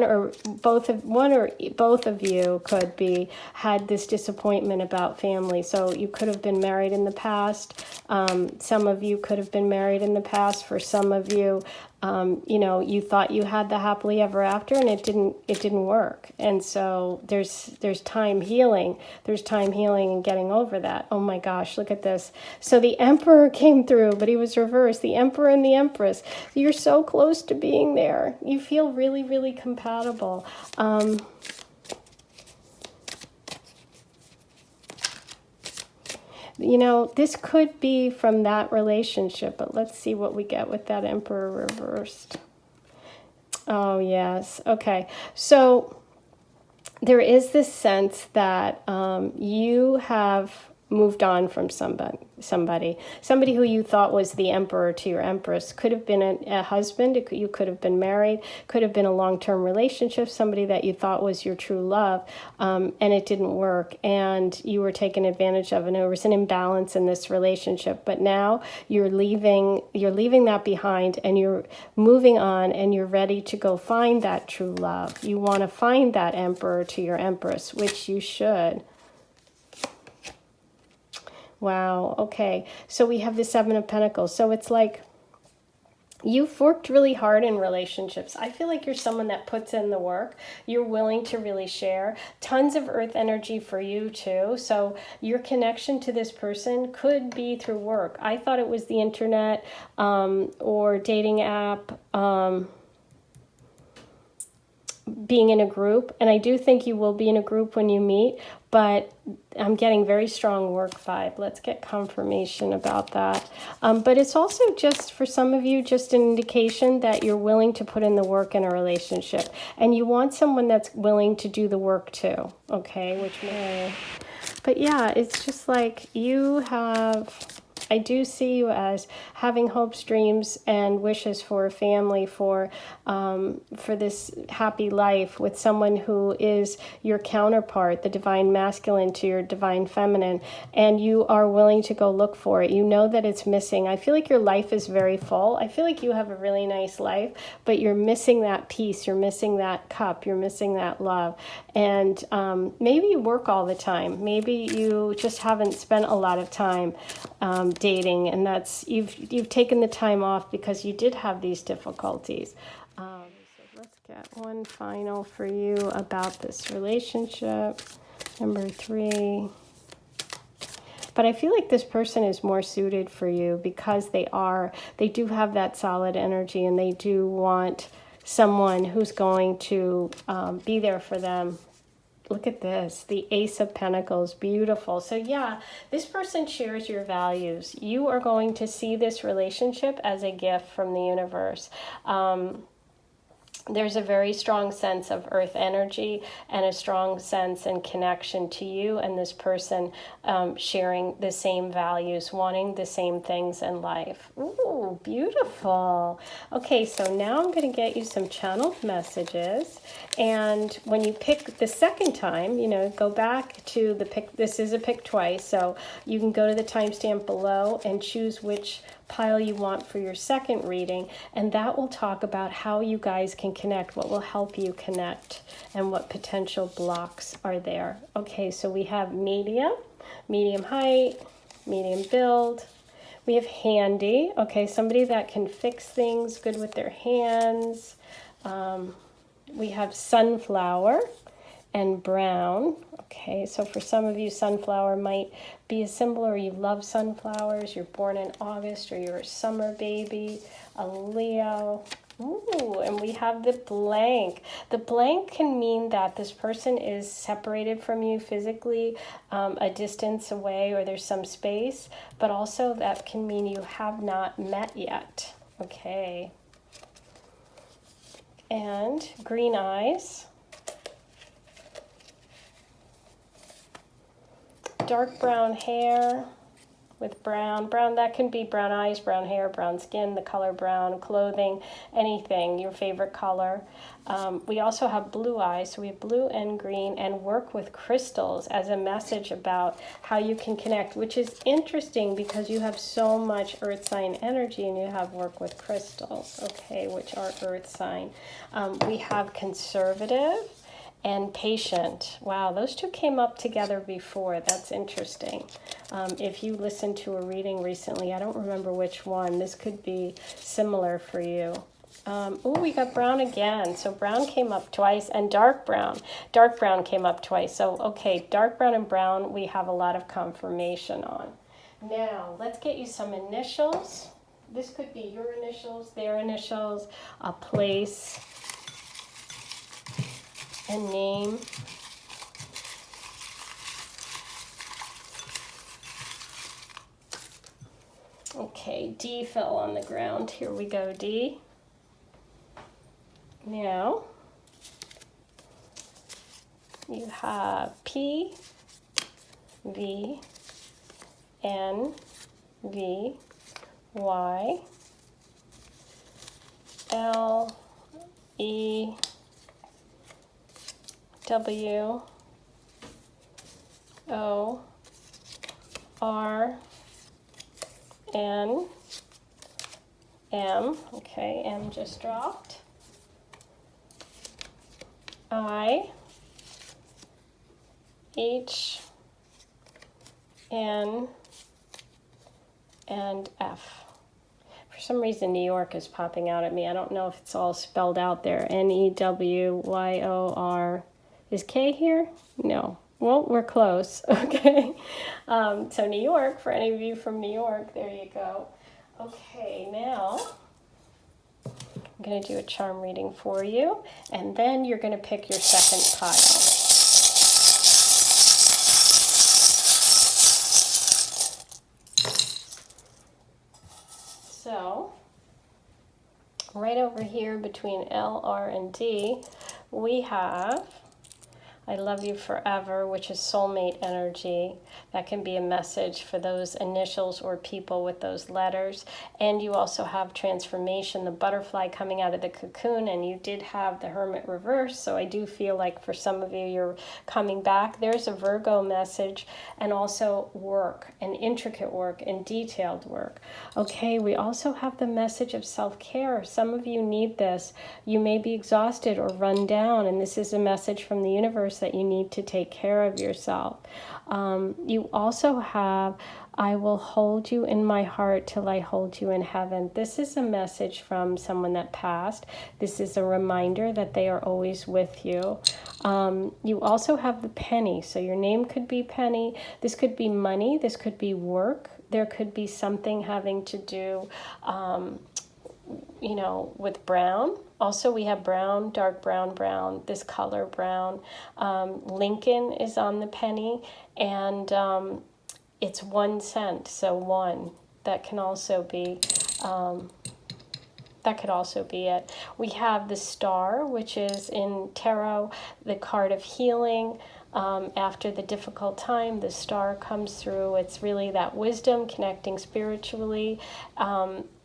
or both of you could be had this disappointment about family. So you could have been married in the past. Some of you could have been married in the past. For some of you, you thought you had the happily ever after, and it didn't work. And so there's time healing. There's time healing and getting over that. Oh my gosh, look at this. So the Emperor came through, but he was reversed. The Emperor and the Empress. You're so close to being there. You feel really, really compatible. This could be from that relationship, but let's see what we get with that Emperor reversed. Oh, yes. Okay. So there is this sense that you have moved on from somebody who you thought was the emperor to your empress. Could have been a husband, you could have been married, could have been a long-term relationship, somebody that you thought was your true love, and it didn't work, and you were taken advantage of, and there was an imbalance in this relationship. But now you're leaving that behind, and you're moving on, and you're ready to go find that true love. You want to find that emperor to your empress, which you should. Wow, okay. So we have the Seven of Pentacles. So it's like you've worked really hard in relationships. I feel like you're someone that puts in the work. You're willing to really share. Tons of earth energy for you too. So your connection to this person could be through work. I thought it was the internet or dating app, being in a group, and I do think you will be in a group when you meet, but I'm getting very strong work vibe. Let's get confirmation about that. But it's also just, for some of you, just an indication that you're willing to put in the work in a relationship, and you want someone that's willing to do the work too, okay? But yeah, it's just like you have... I do see you as having hopes, dreams, and wishes for a family, for this happy life with someone who is your counterpart, the divine masculine to your divine feminine, and you are willing to go look for it. You know that it's missing. I feel like your life is very full. I feel like you have a really nice life, but you're missing that piece. You're missing that cup. You're missing that love. And maybe you work all the time. Maybe you just haven't spent a lot of time dating, and that's you've taken the time off because you did have these difficulties. So let's get one final for you about this relationship. Number 3. But I feel like this person is more suited for you because they do have that solid energy, and they do want someone who's going to be there for them. Look at this, the Ace of Pentacles, beautiful. So yeah, this person shares your values. You are going to see this relationship as a gift from the universe. There's a very strong sense of earth energy and a strong sense and connection to you and this person sharing the same values, wanting the same things in life. Ooh, beautiful. Okay, so now I'm going to get you some channeled messages. And when you pick the second time, go back to the pick. This is a pick twice, so you can go to the timestamp below and choose which pile you want for your second reading, and that will talk about how you guys can connect, what will help you connect, and what potential blocks are there. Okay, so we have medium height, medium build. We have handy, okay, somebody that can fix things, good with their hands. We have sunflower and brown. Okay, so for some of you, sunflower might be a symbol, or you love sunflowers, you're born in August, or you're a summer baby, a Leo. Ooh, and we have the blank. The blank can mean that this person is separated from you physically, a distance away, or there's some space, but also that can mean you have not met yet. Okay. And green eyes. Dark brown hair with brown, that can be brown eyes, brown hair, brown skin, the color brown, clothing, anything, your favorite color. We also have blue eyes, so we have blue and green, and work with crystals as a message about how you can connect, which is interesting because you have so much earth sign energy and you have work with crystals, okay, which are earth sign. We have conservative and patient. Wow, those two came up together before. That's interesting. If you listened to a reading recently, I don't remember which one. This could be similar for you. Oh, we got brown again. So brown came up twice, and dark brown. Dark brown came up twice. So, okay, dark brown and brown we have a lot of confirmation on. Now, let's get you some initials. This could be your initials, their initials, a place, a name. Okay, D fell on the ground. Here we go, D. Now, you have P, V, N, V, Y, L, E, W, O, R, N, M, okay, M just dropped, I, H, N, and F. For some reason, New York is popping out at me. I don't know if it's all spelled out there. N-E-W-Y-O-R. Is K here? No. Well, we're close. Okay. So New York, for any of you from New York, there you go. Okay, now I'm going to do a charm reading for you, and then you're going to pick your second pile. So, right over here between L, R, and D, we have I love you forever, which is soulmate energy. That can be a message for those initials or people with those letters. And you also have transformation, the butterfly coming out of the cocoon, and you did have the hermit reverse. So I do feel like for some of you, you're coming back. There's a Virgo message, and also work, and intricate work, and detailed work. Okay, we also have the message of self-care. Some of you need this. You may be exhausted or run down, and this is a message from the universe that you need to take care of yourself. You also have, I will hold you in my heart till I hold you in heaven. This is a message from someone that passed. This is a reminder that they are always with you. You also have the penny. So your name could be Penny. This could be money. This could be work. There could be something having to do with brown. Also, we have brown, dark brown, brown, this color brown. Lincoln is on the penny, and it's 1 cent, so one. That can also be, that could also be it. We have the star, which is in tarot, the card of healing. After the difficult time, the star comes through. It's really that wisdom, connecting spiritually,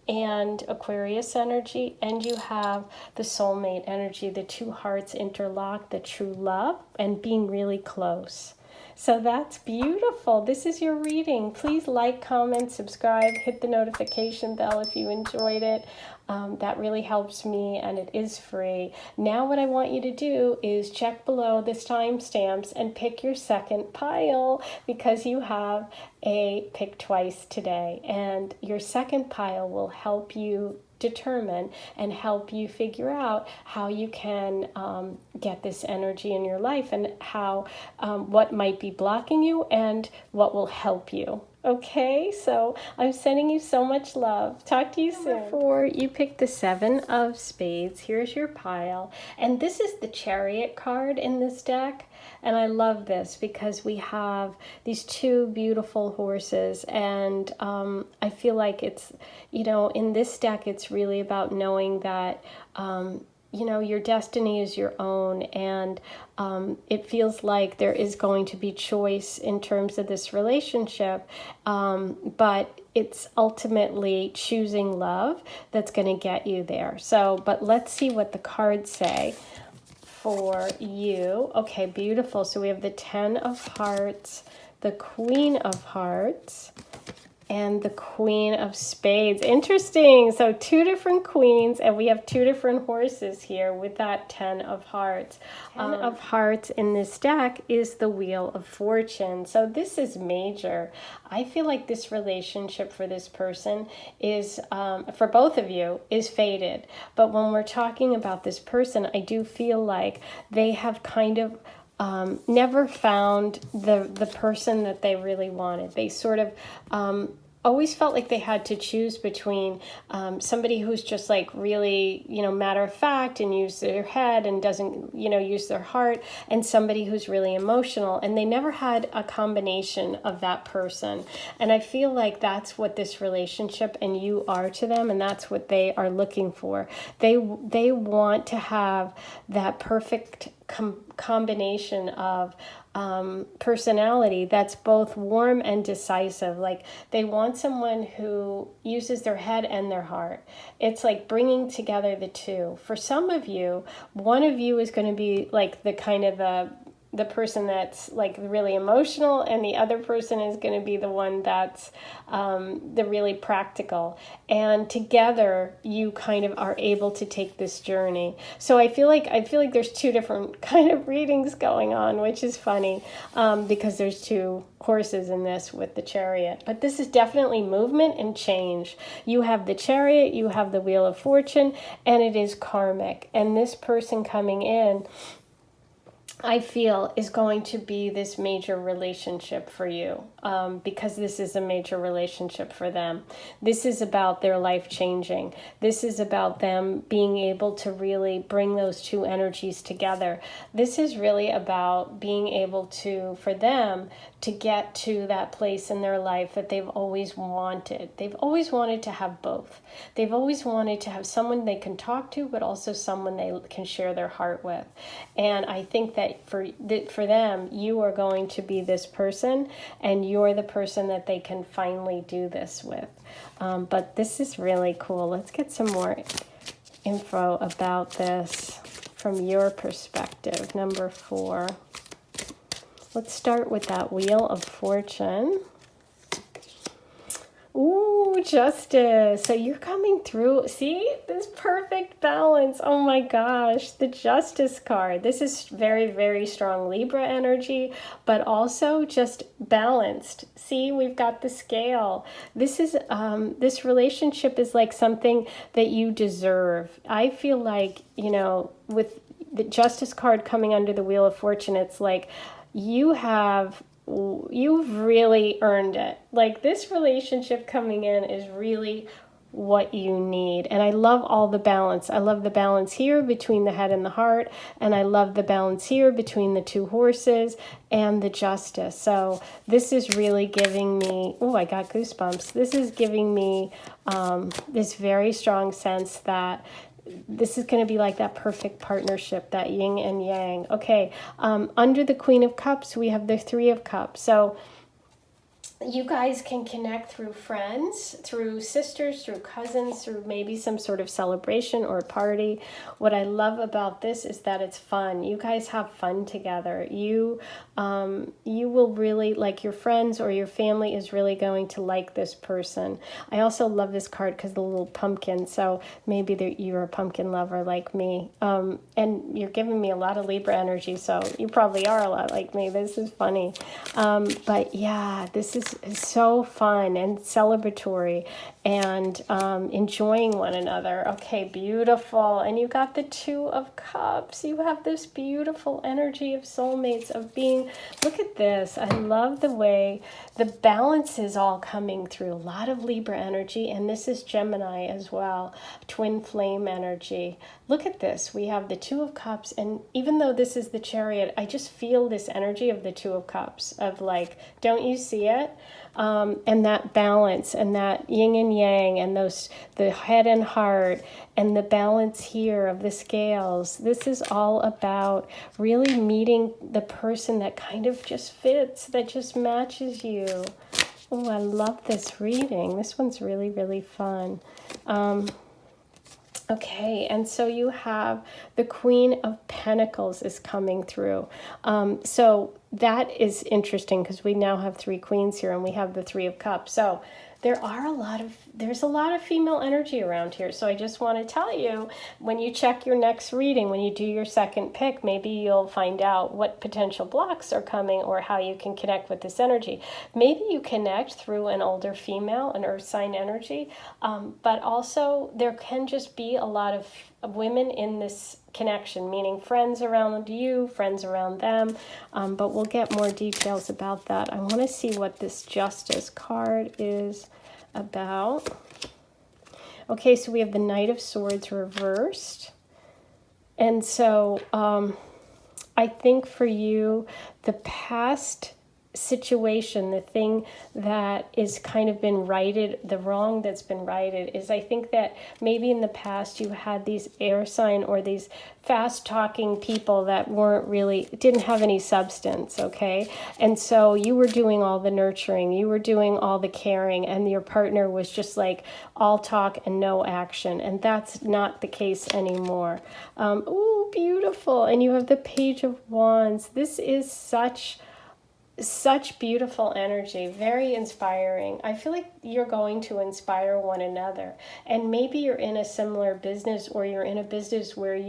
and Aquarius energy, and you have the soulmate energy, the two hearts interlocked, the true love, and being really close. So that's beautiful. This is your reading. Please like, comment, subscribe, hit the notification bell if you enjoyed it. That really helps me, and it is free. Now what I want you to do is check below this timestamps and pick your second pile, because you have a pick twice today, and your second pile will help you determine and help you figure out how you can get this energy in your life, and how what might be blocking you and what will help you. Okay, so I'm sending you so much love. Talk to you soon. Number 4, you picked the 7 of spades. Here's your pile. And this is the Chariot card in this deck. And I love this because we have these two beautiful horses. And I feel like it's, in this deck, it's really about knowing that, your destiny is your own, and it feels like there is going to be choice in terms of this relationship, but it's ultimately choosing love that's going to get you there. So, but let's see what the cards say for you. Okay, beautiful. So we have the 10 of hearts, the Queen of hearts, and the Queen of spades. Interesting. So 2 different queens, and we have 2 different horses here with that 10 of hearts. 10 of hearts in this deck is the Wheel of Fortune. So this is major. I feel like this relationship for this person is, for both of you, is fated. But when we're talking about this person, I do feel like they have kind of never found the person that they really wanted. They sort of always felt like they had to choose between somebody who's just like really, matter of fact and use their head and doesn't, use their heart, and somebody who's really emotional. And they never had a combination of that person. And I feel like that's what this relationship and you are to them, and that's what they are looking for. They want to have that perfect combination of personality that's both warm and decisive. Like, they want someone who uses their head and their heart. It's like bringing together the two. For some of you, one of you is going to be like the kind of the person that's like really emotional, and the other person is going to be the one that's the really practical. And together you kind of are able to take this journey. So I feel like there's two different kind of readings going on, which is funny, because there's two horses in this with the Chariot. But this is definitely movement and change. You have the Chariot, you have the Wheel of Fortune, and it is karmic. And this person coming in, I feel, is going to be this major relationship for you, because this is a major relationship for them. This is about their life changing. This is about them being able to really bring those two energies together. This is really about being able to, for them, to get to that place in their life that they've always wanted. They've always wanted to have both. They've always wanted to have someone they can talk to, but also someone they can share their heart with. And I think that for them, you are going to be this person, and you're the person that they can finally do this with. But this is really cool. Let's get some more info about this from your perspective. Number 4. Let's start with that Wheel of Fortune. Ooh, Justice. So you're coming through. See, this perfect balance. Oh my gosh, the Justice card. This is very, very strong Libra energy, but also just balanced. See, we've got the scale. This is this relationship is like something that you deserve. I feel like, you know, with the Justice card coming under the Wheel of Fortune, it's like you've really earned it. Like, this relationship coming in is really what you need. And I love all the balance. I love the balance here between the head and the heart, and I love the balance here between the two horses and the Justice. So this is really giving me, oh, I got goosebumps. This is giving me this very strong sense that this is going to be like that perfect partnership, that yin and yang. Okay, under the Queen of Cups, we have the Three of Cups. So you guys can connect through friends, through sisters, through cousins, through maybe some sort of celebration or party. What I love about this is that it's fun. You guys have fun together. You will really, like, your friends or your family is really going to like this person. I also love this card because the little pumpkin. So maybe you're a pumpkin lover like me. And you're giving me a lot of Libra energy, so you probably are a lot like me. This is funny. But yeah, this is so fun and celebratory and enjoying one another. Okay, beautiful. And you got the Two of Cups. You have this beautiful energy of soulmates, of being, look at this. I love the way the balance is all coming through. A lot of Libra energy, and this is Gemini as well. Twin flame energy. Look at this. We have the Two of Cups, and even though this is the Chariot, I just feel this energy of the Two of Cups, of like, don't you see it? And that balance and that yin and yang and the head and heart and the balance here of the scales. This is all about really meeting the person that kind of just fits, that just matches you. Oh, I love this reading. This one's really, really fun. Okay, and so you have the Queen of Pentacles is coming through. So that is interesting because we now have 3 queens here and we have the Three of Cups. So there's a lot of female energy around here. So I just want to tell you, when you check your next reading, when you do your second pick, maybe you'll find out what potential blocks are coming or how you can connect with this energy. Maybe you connect through an older female, an earth sign energy, but also there can just be a lot of women in this connection, meaning friends around you, friends around them, but we'll get more details about that. I want to see what this Justice card is about. Okay, so we have the Knight of Swords reversed, and so I think for you, the past situation, the thing that is kind of been righted, the wrong that's been righted, is I think that maybe in the past you had these air sign or these fast talking people that didn't have any substance, okay? And so you were doing all the nurturing, you were doing all the caring, and your partner was just like all talk and no action. And that's not the case anymore. Ooh, beautiful. And you have the Page of Wands. This is such beautiful energy, very inspiring. I feel like you're going to inspire one another, and maybe you're in a similar business, or you're in a business where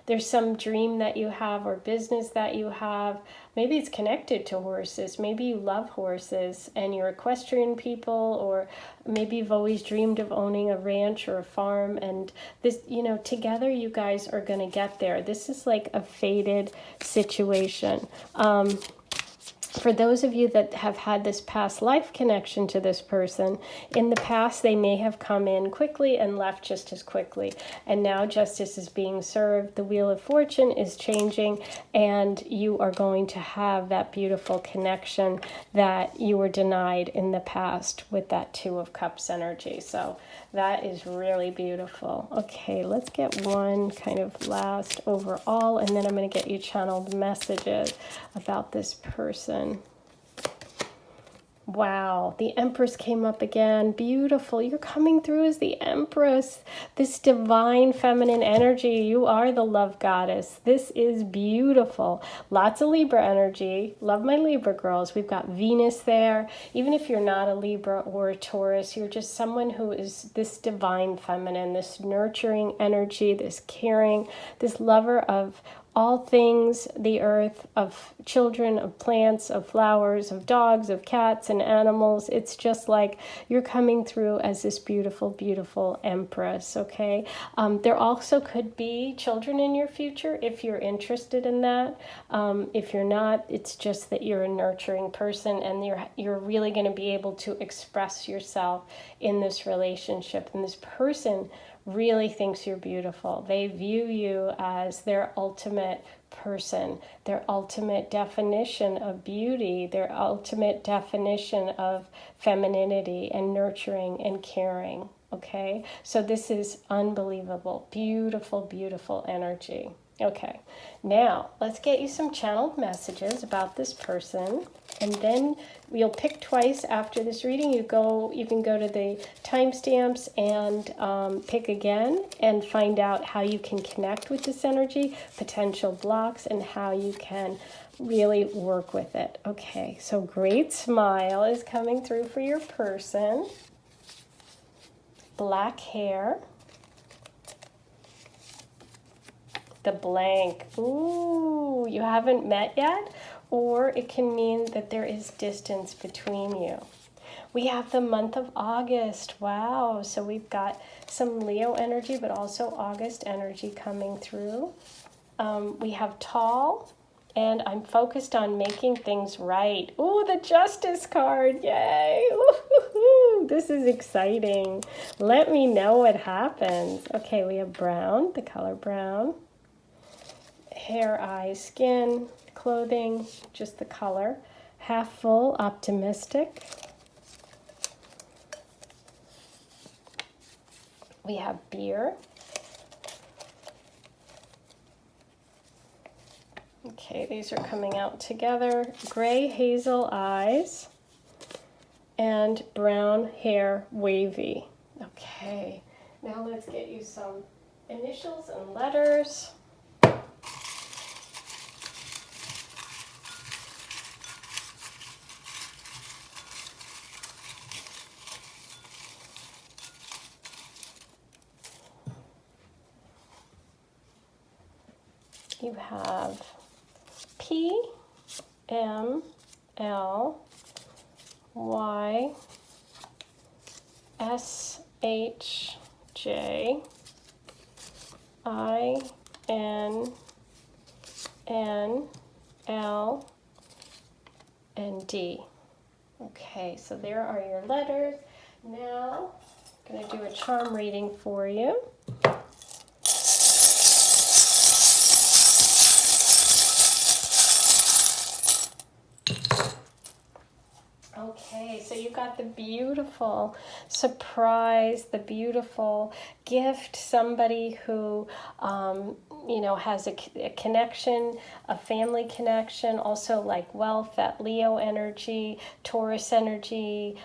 there's some dream that you have or business that you have. Maybe it's connected to horses. Maybe you love horses and you're equestrian people, or maybe you've always dreamed of owning a ranch or a farm, and this, together you guys are going to get there. This is like a fated situation. For those of you that have had this past life connection to this person, in the past they may have come in quickly and left just as quickly. And now justice is being served. The Wheel of Fortune is changing, and you are going to have that beautiful connection that you were denied in the past with that Two of Cups energy. So that is really beautiful. Okay, let's get one kind of last overall, and then I'm going to get you channeled messages about this person. Wow, the Empress came up again. Beautiful. You're coming through as the Empress. This divine feminine energy. You are the love goddess. This is beautiful. Lots of Libra energy. Love my Libra girls. We've got Venus there. Even if you're not a Libra or a Taurus, you're just someone who is this divine feminine, this nurturing energy, this caring, this lover of all things, the earth, of children, of plants, of flowers, of dogs, of cats and animals. It's just like you're coming through as this beautiful, beautiful Empress, okay? There also could be children in your future if you're interested in that. If you're not, it's just that you're a nurturing person, and you're really going to be able to express yourself in this relationship. And this person really thinks you're beautiful. They view you as their ultimate person, their ultimate definition of beauty, their ultimate definition of femininity and nurturing and caring, okay? So this is unbelievable, beautiful, beautiful energy. Okay, now let's get you some channeled messages about this person, and then you'll pick twice after this reading. You can go to the timestamps and pick again and find out how you can connect with this energy, potential blocks, and how you can really work with it. Okay, so great smile is coming through for your person. Black hair. The blank. Ooh, you haven't met yet? Or it can mean that there is distance between you. We have the month of August. Wow. So we've got some Leo energy, but also August energy coming through. We have tall, and I'm focused on making things right. Ooh, the Justice card. Yay. Ooh, this is exciting. Let me know what happens. Okay, we have brown, the color brown. Hair, eyes, skin, clothing, just the color. Half full, optimistic. We have beer. Okay, these are coming out together. Gray hazel eyes and brown hair, wavy. Okay, now let's get you some initials and letters. You have P, M, L, Y, S, H, J, I, N, N, L, and D. Okay, so there are your letters. Now, I'm going to do a charm reading for you. Okay, so you got the beautiful surprise, the beautiful gift, somebody who, has a connection, a family connection, also like wealth, that Leo energy, Taurus energy,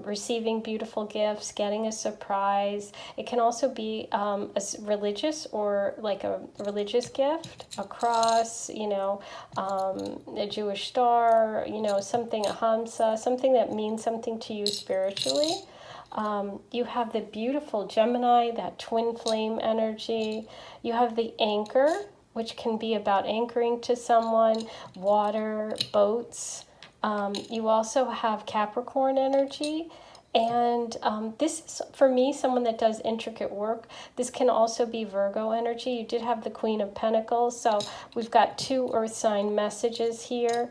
receiving beautiful gifts, getting a surprise. It can also be religious or like a religious gift, a cross, a Jewish star, something, a hamsa, something that means something to you spiritually. You have the beautiful Gemini, that twin flame energy. You have the anchor, which can be about anchoring to someone, water, boats. You also have Capricorn energy. And this is, for me, someone that does intricate work. This can also be Virgo energy. You did have the Queen of Pentacles. So we've got 2 earth sign messages here.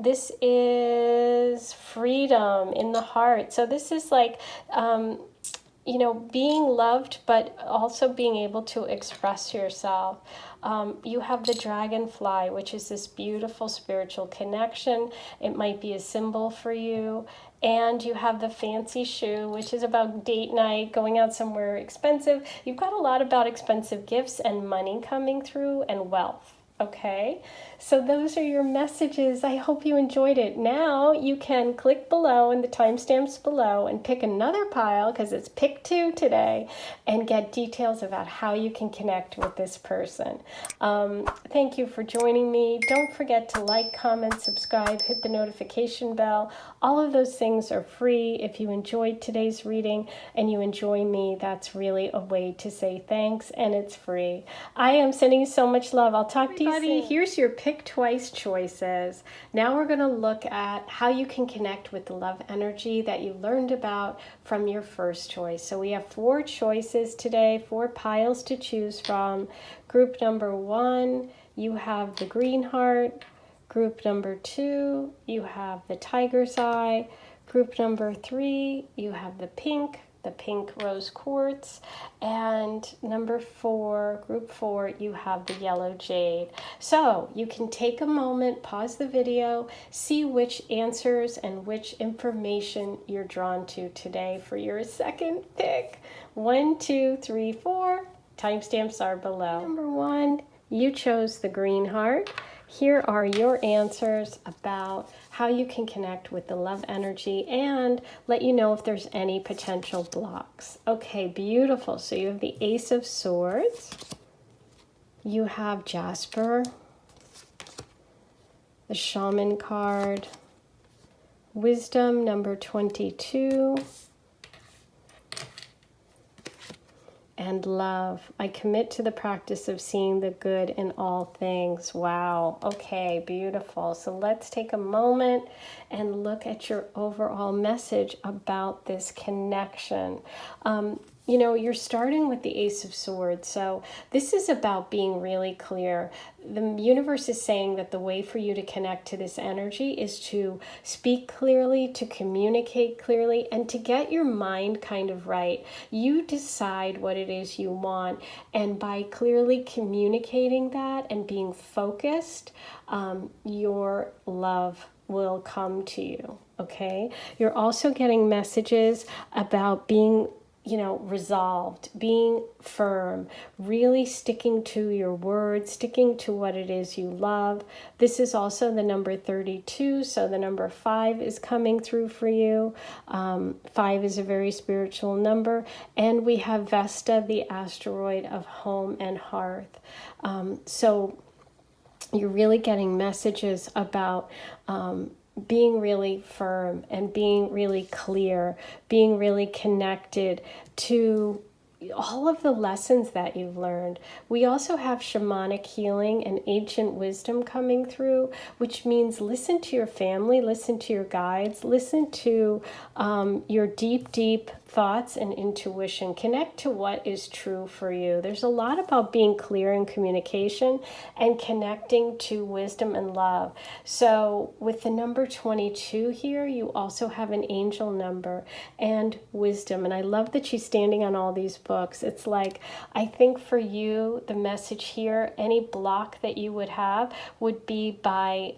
This is freedom in the heart. So this is like, being loved, but also being able to express yourself. You have the dragonfly, which is this beautiful spiritual connection. It might be a symbol for you. And you have the fancy shoe, which is about date night, going out somewhere expensive. You've got a lot about expensive gifts and money coming through and wealth. Okay, so those are your messages. I hope you enjoyed it. Now you can click below in the timestamps below and pick another pile, because it's pick 2 today, and get details about how you can connect with this person. Thank you for joining me. Don't forget to like, comment, subscribe, hit the notification bell. All of those things are free. If you enjoyed today's reading and you enjoy me, that's really a way to say thanks, and it's free. I am sending you so much love. I'll talk to you soon. Here's your pick twice choices. Now we're going to look at how you can connect with the love energy that you learned about from your first choice. So we have 4 choices today, 4 piles to choose from. Group number 1, you have the green heart. Group number 2, you have the tiger's eye. Group number 3, you have the pink rose quartz. And number 4, group 4, you have the yellow jade. So you can take a moment, pause the video, see which answers and which information you're drawn to today for your second pick. 1, 2, 3, 4. Timestamps are below. Number 1, you chose the green heart. Here are your answers about how you can connect with the love energy and let you know if there's any potential blocks. Okay, beautiful. So you have the Ace of Swords. You have Jasper, the Shaman card, Wisdom number 22, and love. I commit to the practice of seeing the good in all things. Wow. Okay, beautiful. So let's take a moment and look at your overall message about this connection. You're starting with the Ace of Swords. So this is about being really clear. The universe is saying that the way for you to connect to this energy is to speak clearly, to communicate clearly, and to get your mind kind of right. You decide what it is you want, and by clearly communicating that and being focused, your love will come to you, okay? You're also getting messages about being resolved, being firm, really sticking to your words, sticking to what it is you love. This is also the number 32, so the number 5 is coming through for you. 5 is a very spiritual number. And we have Vesta, the asteroid of home and hearth. So you're really getting messages about being really firm and being really clear, being really connected to all of the lessons that you've learned. We also have shamanic healing and ancient wisdom coming through, which means listen to your family, listen to your guides, listen to your deep thoughts and intuition. Connect to what is true for you. There's a lot about being clear in communication and connecting to wisdom and love. So with the number 22 here, you also have an angel number and wisdom. And I love that she's standing on all these books. It's like, I think for you, the message here, any block that you would have would be by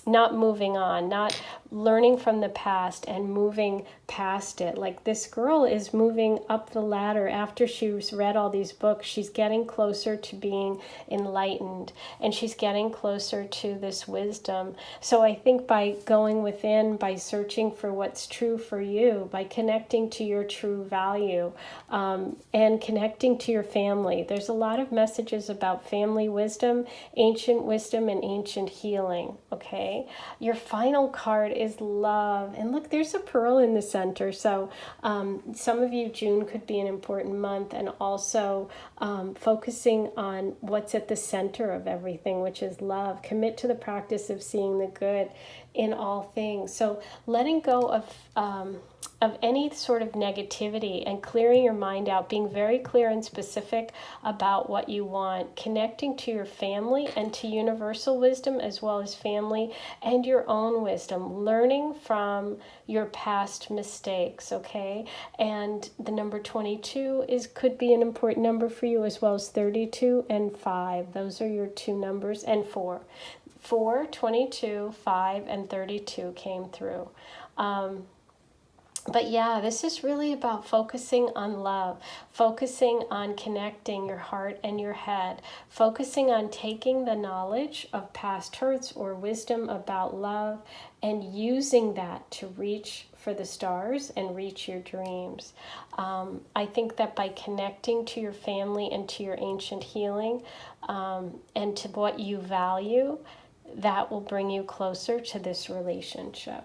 not moving on, not learning from the past and moving past it. Like this girl is moving up the ladder after she's read all these books. She's getting closer to being enlightened, and she's getting closer to this wisdom. So I think by going within, by searching for what's true for you, by connecting to your true value, and connecting to your family. There's a lot of messages about family wisdom, and ancient healing, okay? Your final card is love. And look, there's a pearl in the center. So some of you, June could be an important month, and also focusing on what's at the center of everything, which is love. Commit to the practice of seeing the good in all things. So letting go of any sort of negativity and clearing your mind out, being very clear and specific about what you want, connecting to your family and to universal wisdom, as well as family and your own wisdom, learning from your past mistakes, okay? And the number 22 could be an important number for you, as well as 32 and 5. Those are your two numbers, and 4. 4, 22, 5, and 32 came through. But yeah, this is really about focusing on love, focusing on connecting your heart and your head, focusing on taking the knowledge of past hurts or wisdom about love and using that to reach for the stars and reach your dreams. I think that by connecting to your family and to your ancient healing, and to what you value, that will bring you closer to this relationship.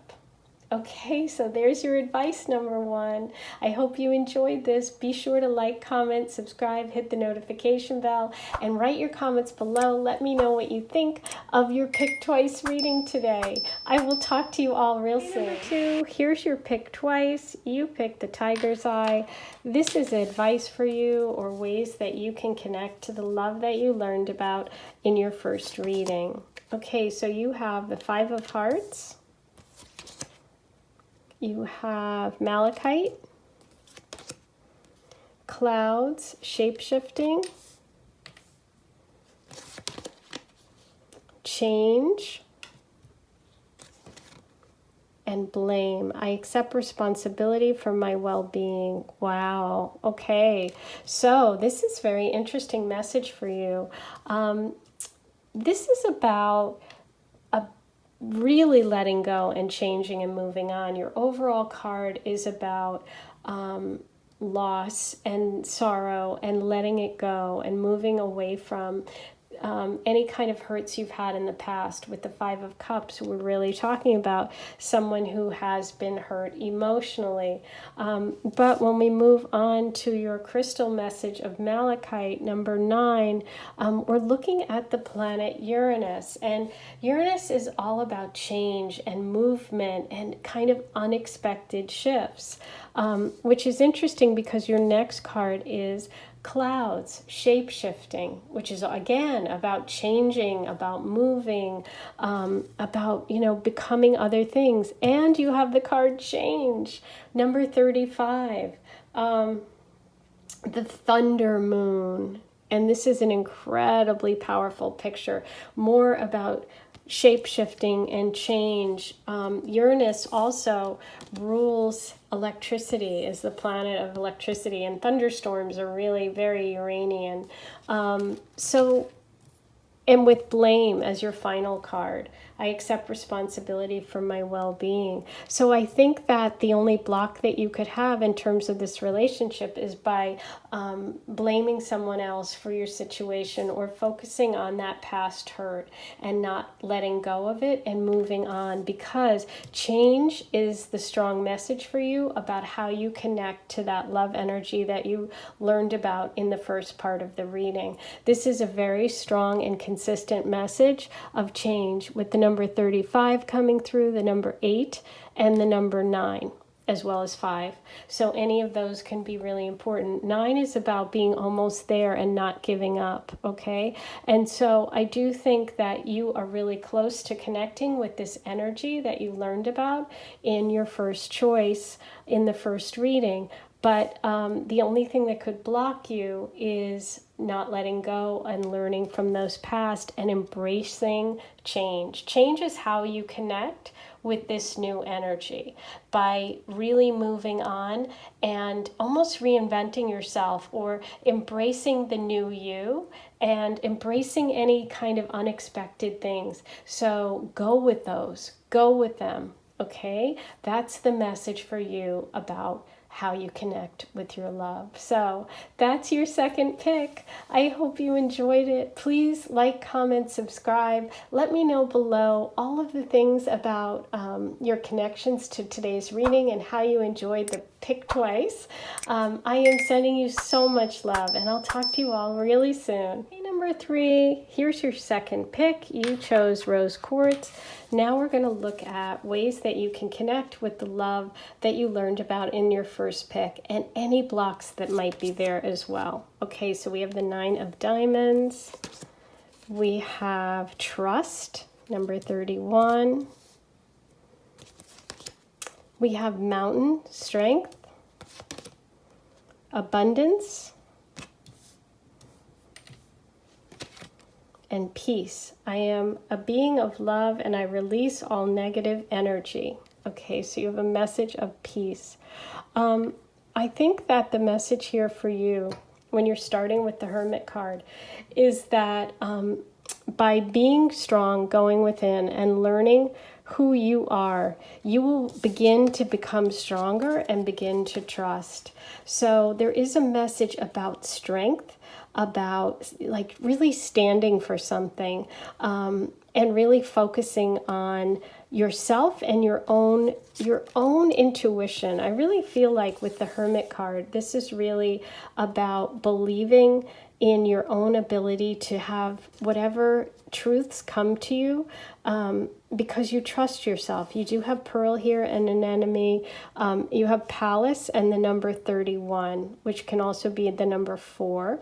Okay, so there's your advice number 1. I hope you enjoyed this. Be sure to like, comment, subscribe, hit the notification bell, and write your comments below. Let me know what you think of your Pick Twice reading today. I will talk to you all real soon. Number 2, here's your Pick Twice. You picked the Tiger's Eye. This is advice for you, or ways that you can connect to the love that you learned about in your first reading. Okay, so you have the 5 of Hearts. You have malachite, clouds, shape-shifting, change, and blame. I accept responsibility for my well-being. Wow. Okay. So this is a very interesting message for you. This is about really letting go and changing and moving on. Your overall card is about loss and sorrow and letting it go and moving away from any kind of hurts you've had in the past. With the 5 of Cups, we're really talking about someone who has been hurt emotionally. But when we move on to your crystal message of malachite, number 9, we're looking at the planet Uranus. And Uranus is all about change and movement and kind of unexpected shifts, which is interesting because your next card is clouds, shape-shifting, which is again about changing, about moving, about, becoming other things. And you have the card change, number 35, the thunder moon. And this is an incredibly powerful picture, more about shape-shifting and change. Uranus also rules electricity, is the planet of electricity, and thunderstorms are really very Uranian. And with blame as your final card, I accept responsibility for my well-being. So I think that the only block that you could have in terms of this relationship is by blaming someone else for your situation, or focusing on that past hurt and not letting go of it and moving on, because change is the strong message for you about how you connect to that love energy that you learned about in the first part of the reading. This is a very strong and consistent message of change, with the number 35 coming through, the number 8, and the number 9, as well as 5. So any of those can be really important. 9 is about being almost there and not giving up, okay? And so I do think that you are really close to connecting with this energy that you learned about in your first choice, in the first reading. But the only thing that could block you is not letting go and learning from those past and embracing change. Change is how you connect with this new energy, by really moving on and almost reinventing yourself, or embracing the new you and embracing any kind of unexpected things. So go with those, go with them. Okay, that's the message for you about how you connect with your love. So that's your second pick. I hope you enjoyed it. Please like, comment, subscribe. Let me know below all of the things about your connections to today's reading and how you enjoyed the pick twice. I am sending you so much love, and I'll talk to you all really soon. Number 3, here's your second pick. You chose rose quartz. Now we're going to look at ways that you can connect with the love that you learned about in your first pick, and any blocks that might be there as well. Okay, so we have the 9 of diamonds. We have trust, number 31. We have mountain, strength, abundance, and peace. I am a being of love and I release all negative energy. Okay, so you have a message of peace. I think that the message here for you when you're starting with the Hermit card is that by being strong, going within and learning who you are, you will begin to become stronger and begin to trust. So there is a message about strength, about like really standing for something, and really focusing on yourself and your own intuition. I really feel like with the Hermit card, this is really about believing in your own ability to have whatever truths come to you, because you trust yourself. You do have Pearl here and an enemy. You have Palace and the number 31, which can also be the number 4.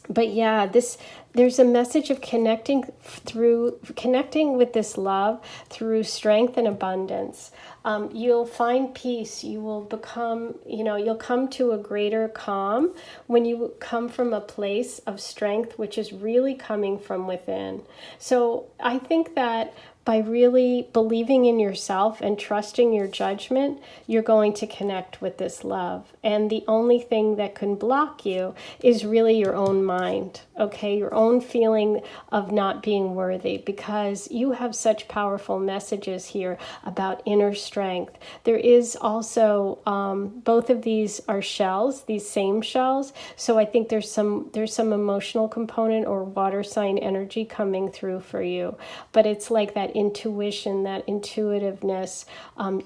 But yeah, there's a message of connecting with this love through strength and abundance. You'll find peace. You will become, you'll come to a greater calm when you come from a place of strength, which is really coming from within. So I think that by really believing in yourself and trusting your judgment, you're going to connect with this love. And the only thing that can block you is really your own mind, okay? Your own feeling of not being worthy, because you have such powerful messages here about inner strength. There is also, both of these are shells, these same shells. So I think there's some emotional component or water sign energy coming through for you. But it's like that intuition, that intuitiveness,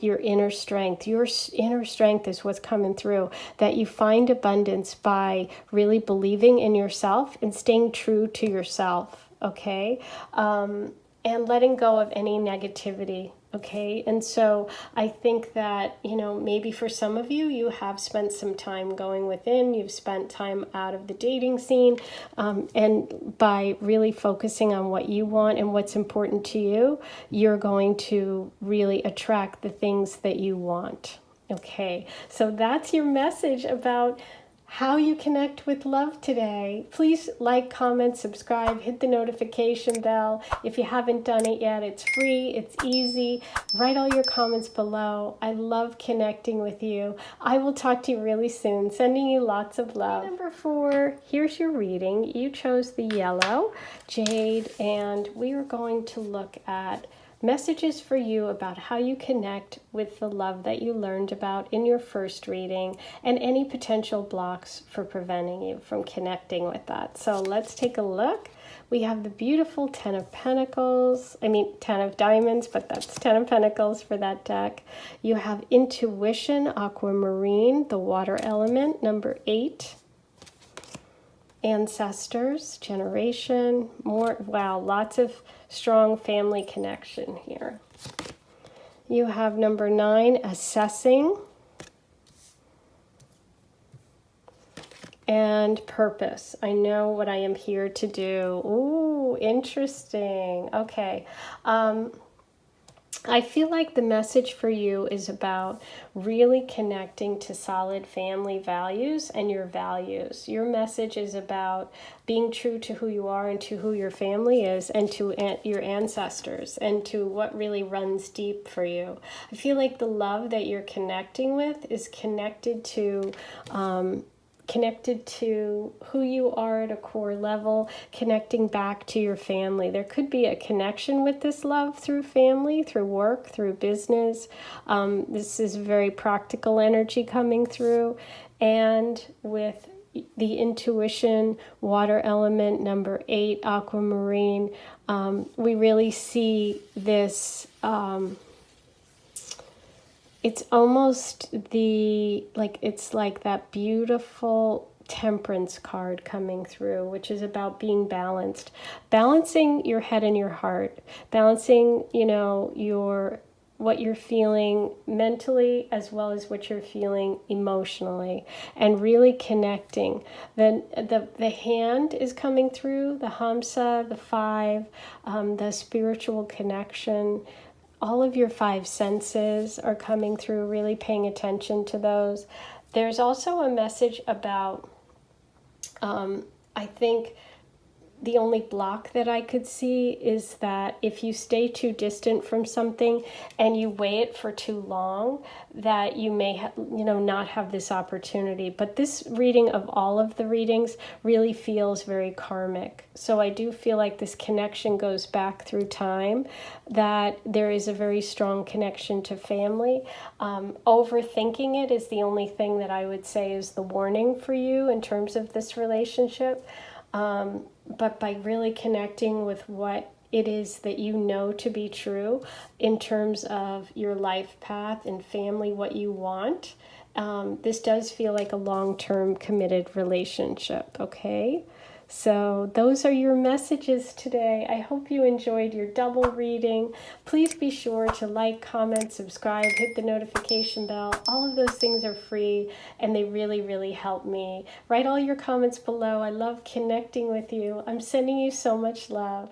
your inner strength. Your inner strength is what's coming through, that you find abundance by really believing in yourself and staying true to yourself, okay? And letting go of any negativity. Okay, and so I think that, maybe for some of you, you have spent some time going within, you've spent time out of the dating scene, and by really focusing on what you want and what's important to you, you're going to really attract the things that you want. Okay, so that's your message about how you connect with love today. Please like, comment, subscribe, hit the notification bell. If you haven't done it yet, it's free, it's easy. Write all your comments below. I love connecting with you. I will talk to you really soon. Sending you lots of love. Number 4, here's your reading. You chose the yellow jade, and we are going to look at messages for you about how you connect with the love that you learned about in your first reading, and any potential blocks for preventing you from connecting with that. So let's take a look. We have the beautiful 10 of Pentacles, 10 of Diamonds, but that's 10 of Pentacles for that deck. You have Intuition, Aquamarine, the water element, number 8. Ancestors, generation, more, wow, lots of strong family connection here. You have number 9, assessing, and purpose. I know what I am here to do. Ooh, interesting. Okay. I feel like the message for you is about really connecting to solid family values and your values. Your message is about being true to who you are and to who your family is and to your ancestors and to what really runs deep for you. I feel like the love that you're connecting with is connected to who you are at a core level, connecting back to your family. There could be a connection with this love through family, through work, through business. This is very practical energy coming through. And with the intuition, water element, number 8, aquamarine, we really see this. It's almost it's like that beautiful temperance card coming through, which is about being balanced, balancing your head and your heart, balancing, what you're feeling mentally as well as what you're feeling emotionally, and really connecting. Then the hand is coming through, the Hamsa, the 5, the spiritual connection. All of your 5 senses are coming through, really paying attention to those. There's also a message about, I think, the only block that I could see is that if you stay too distant from something and you wait for too long, that you may not have this opportunity. But this reading of all of the readings really feels very karmic. So I do feel like this connection goes back through time, that there is a very strong connection to family. Overthinking it is the only thing that I would say is the warning for you in terms of this relationship. But by really connecting with what it is that you know to be true in terms of your life path and family, what you want, this does feel like a long-term committed relationship, okay? So those are your messages today. I hope you enjoyed your double reading. Please be sure to like, comment, subscribe, hit the notification bell. All of those things are free and they really, really help me. Write all your comments below. I love connecting with you. I'm sending you so much love.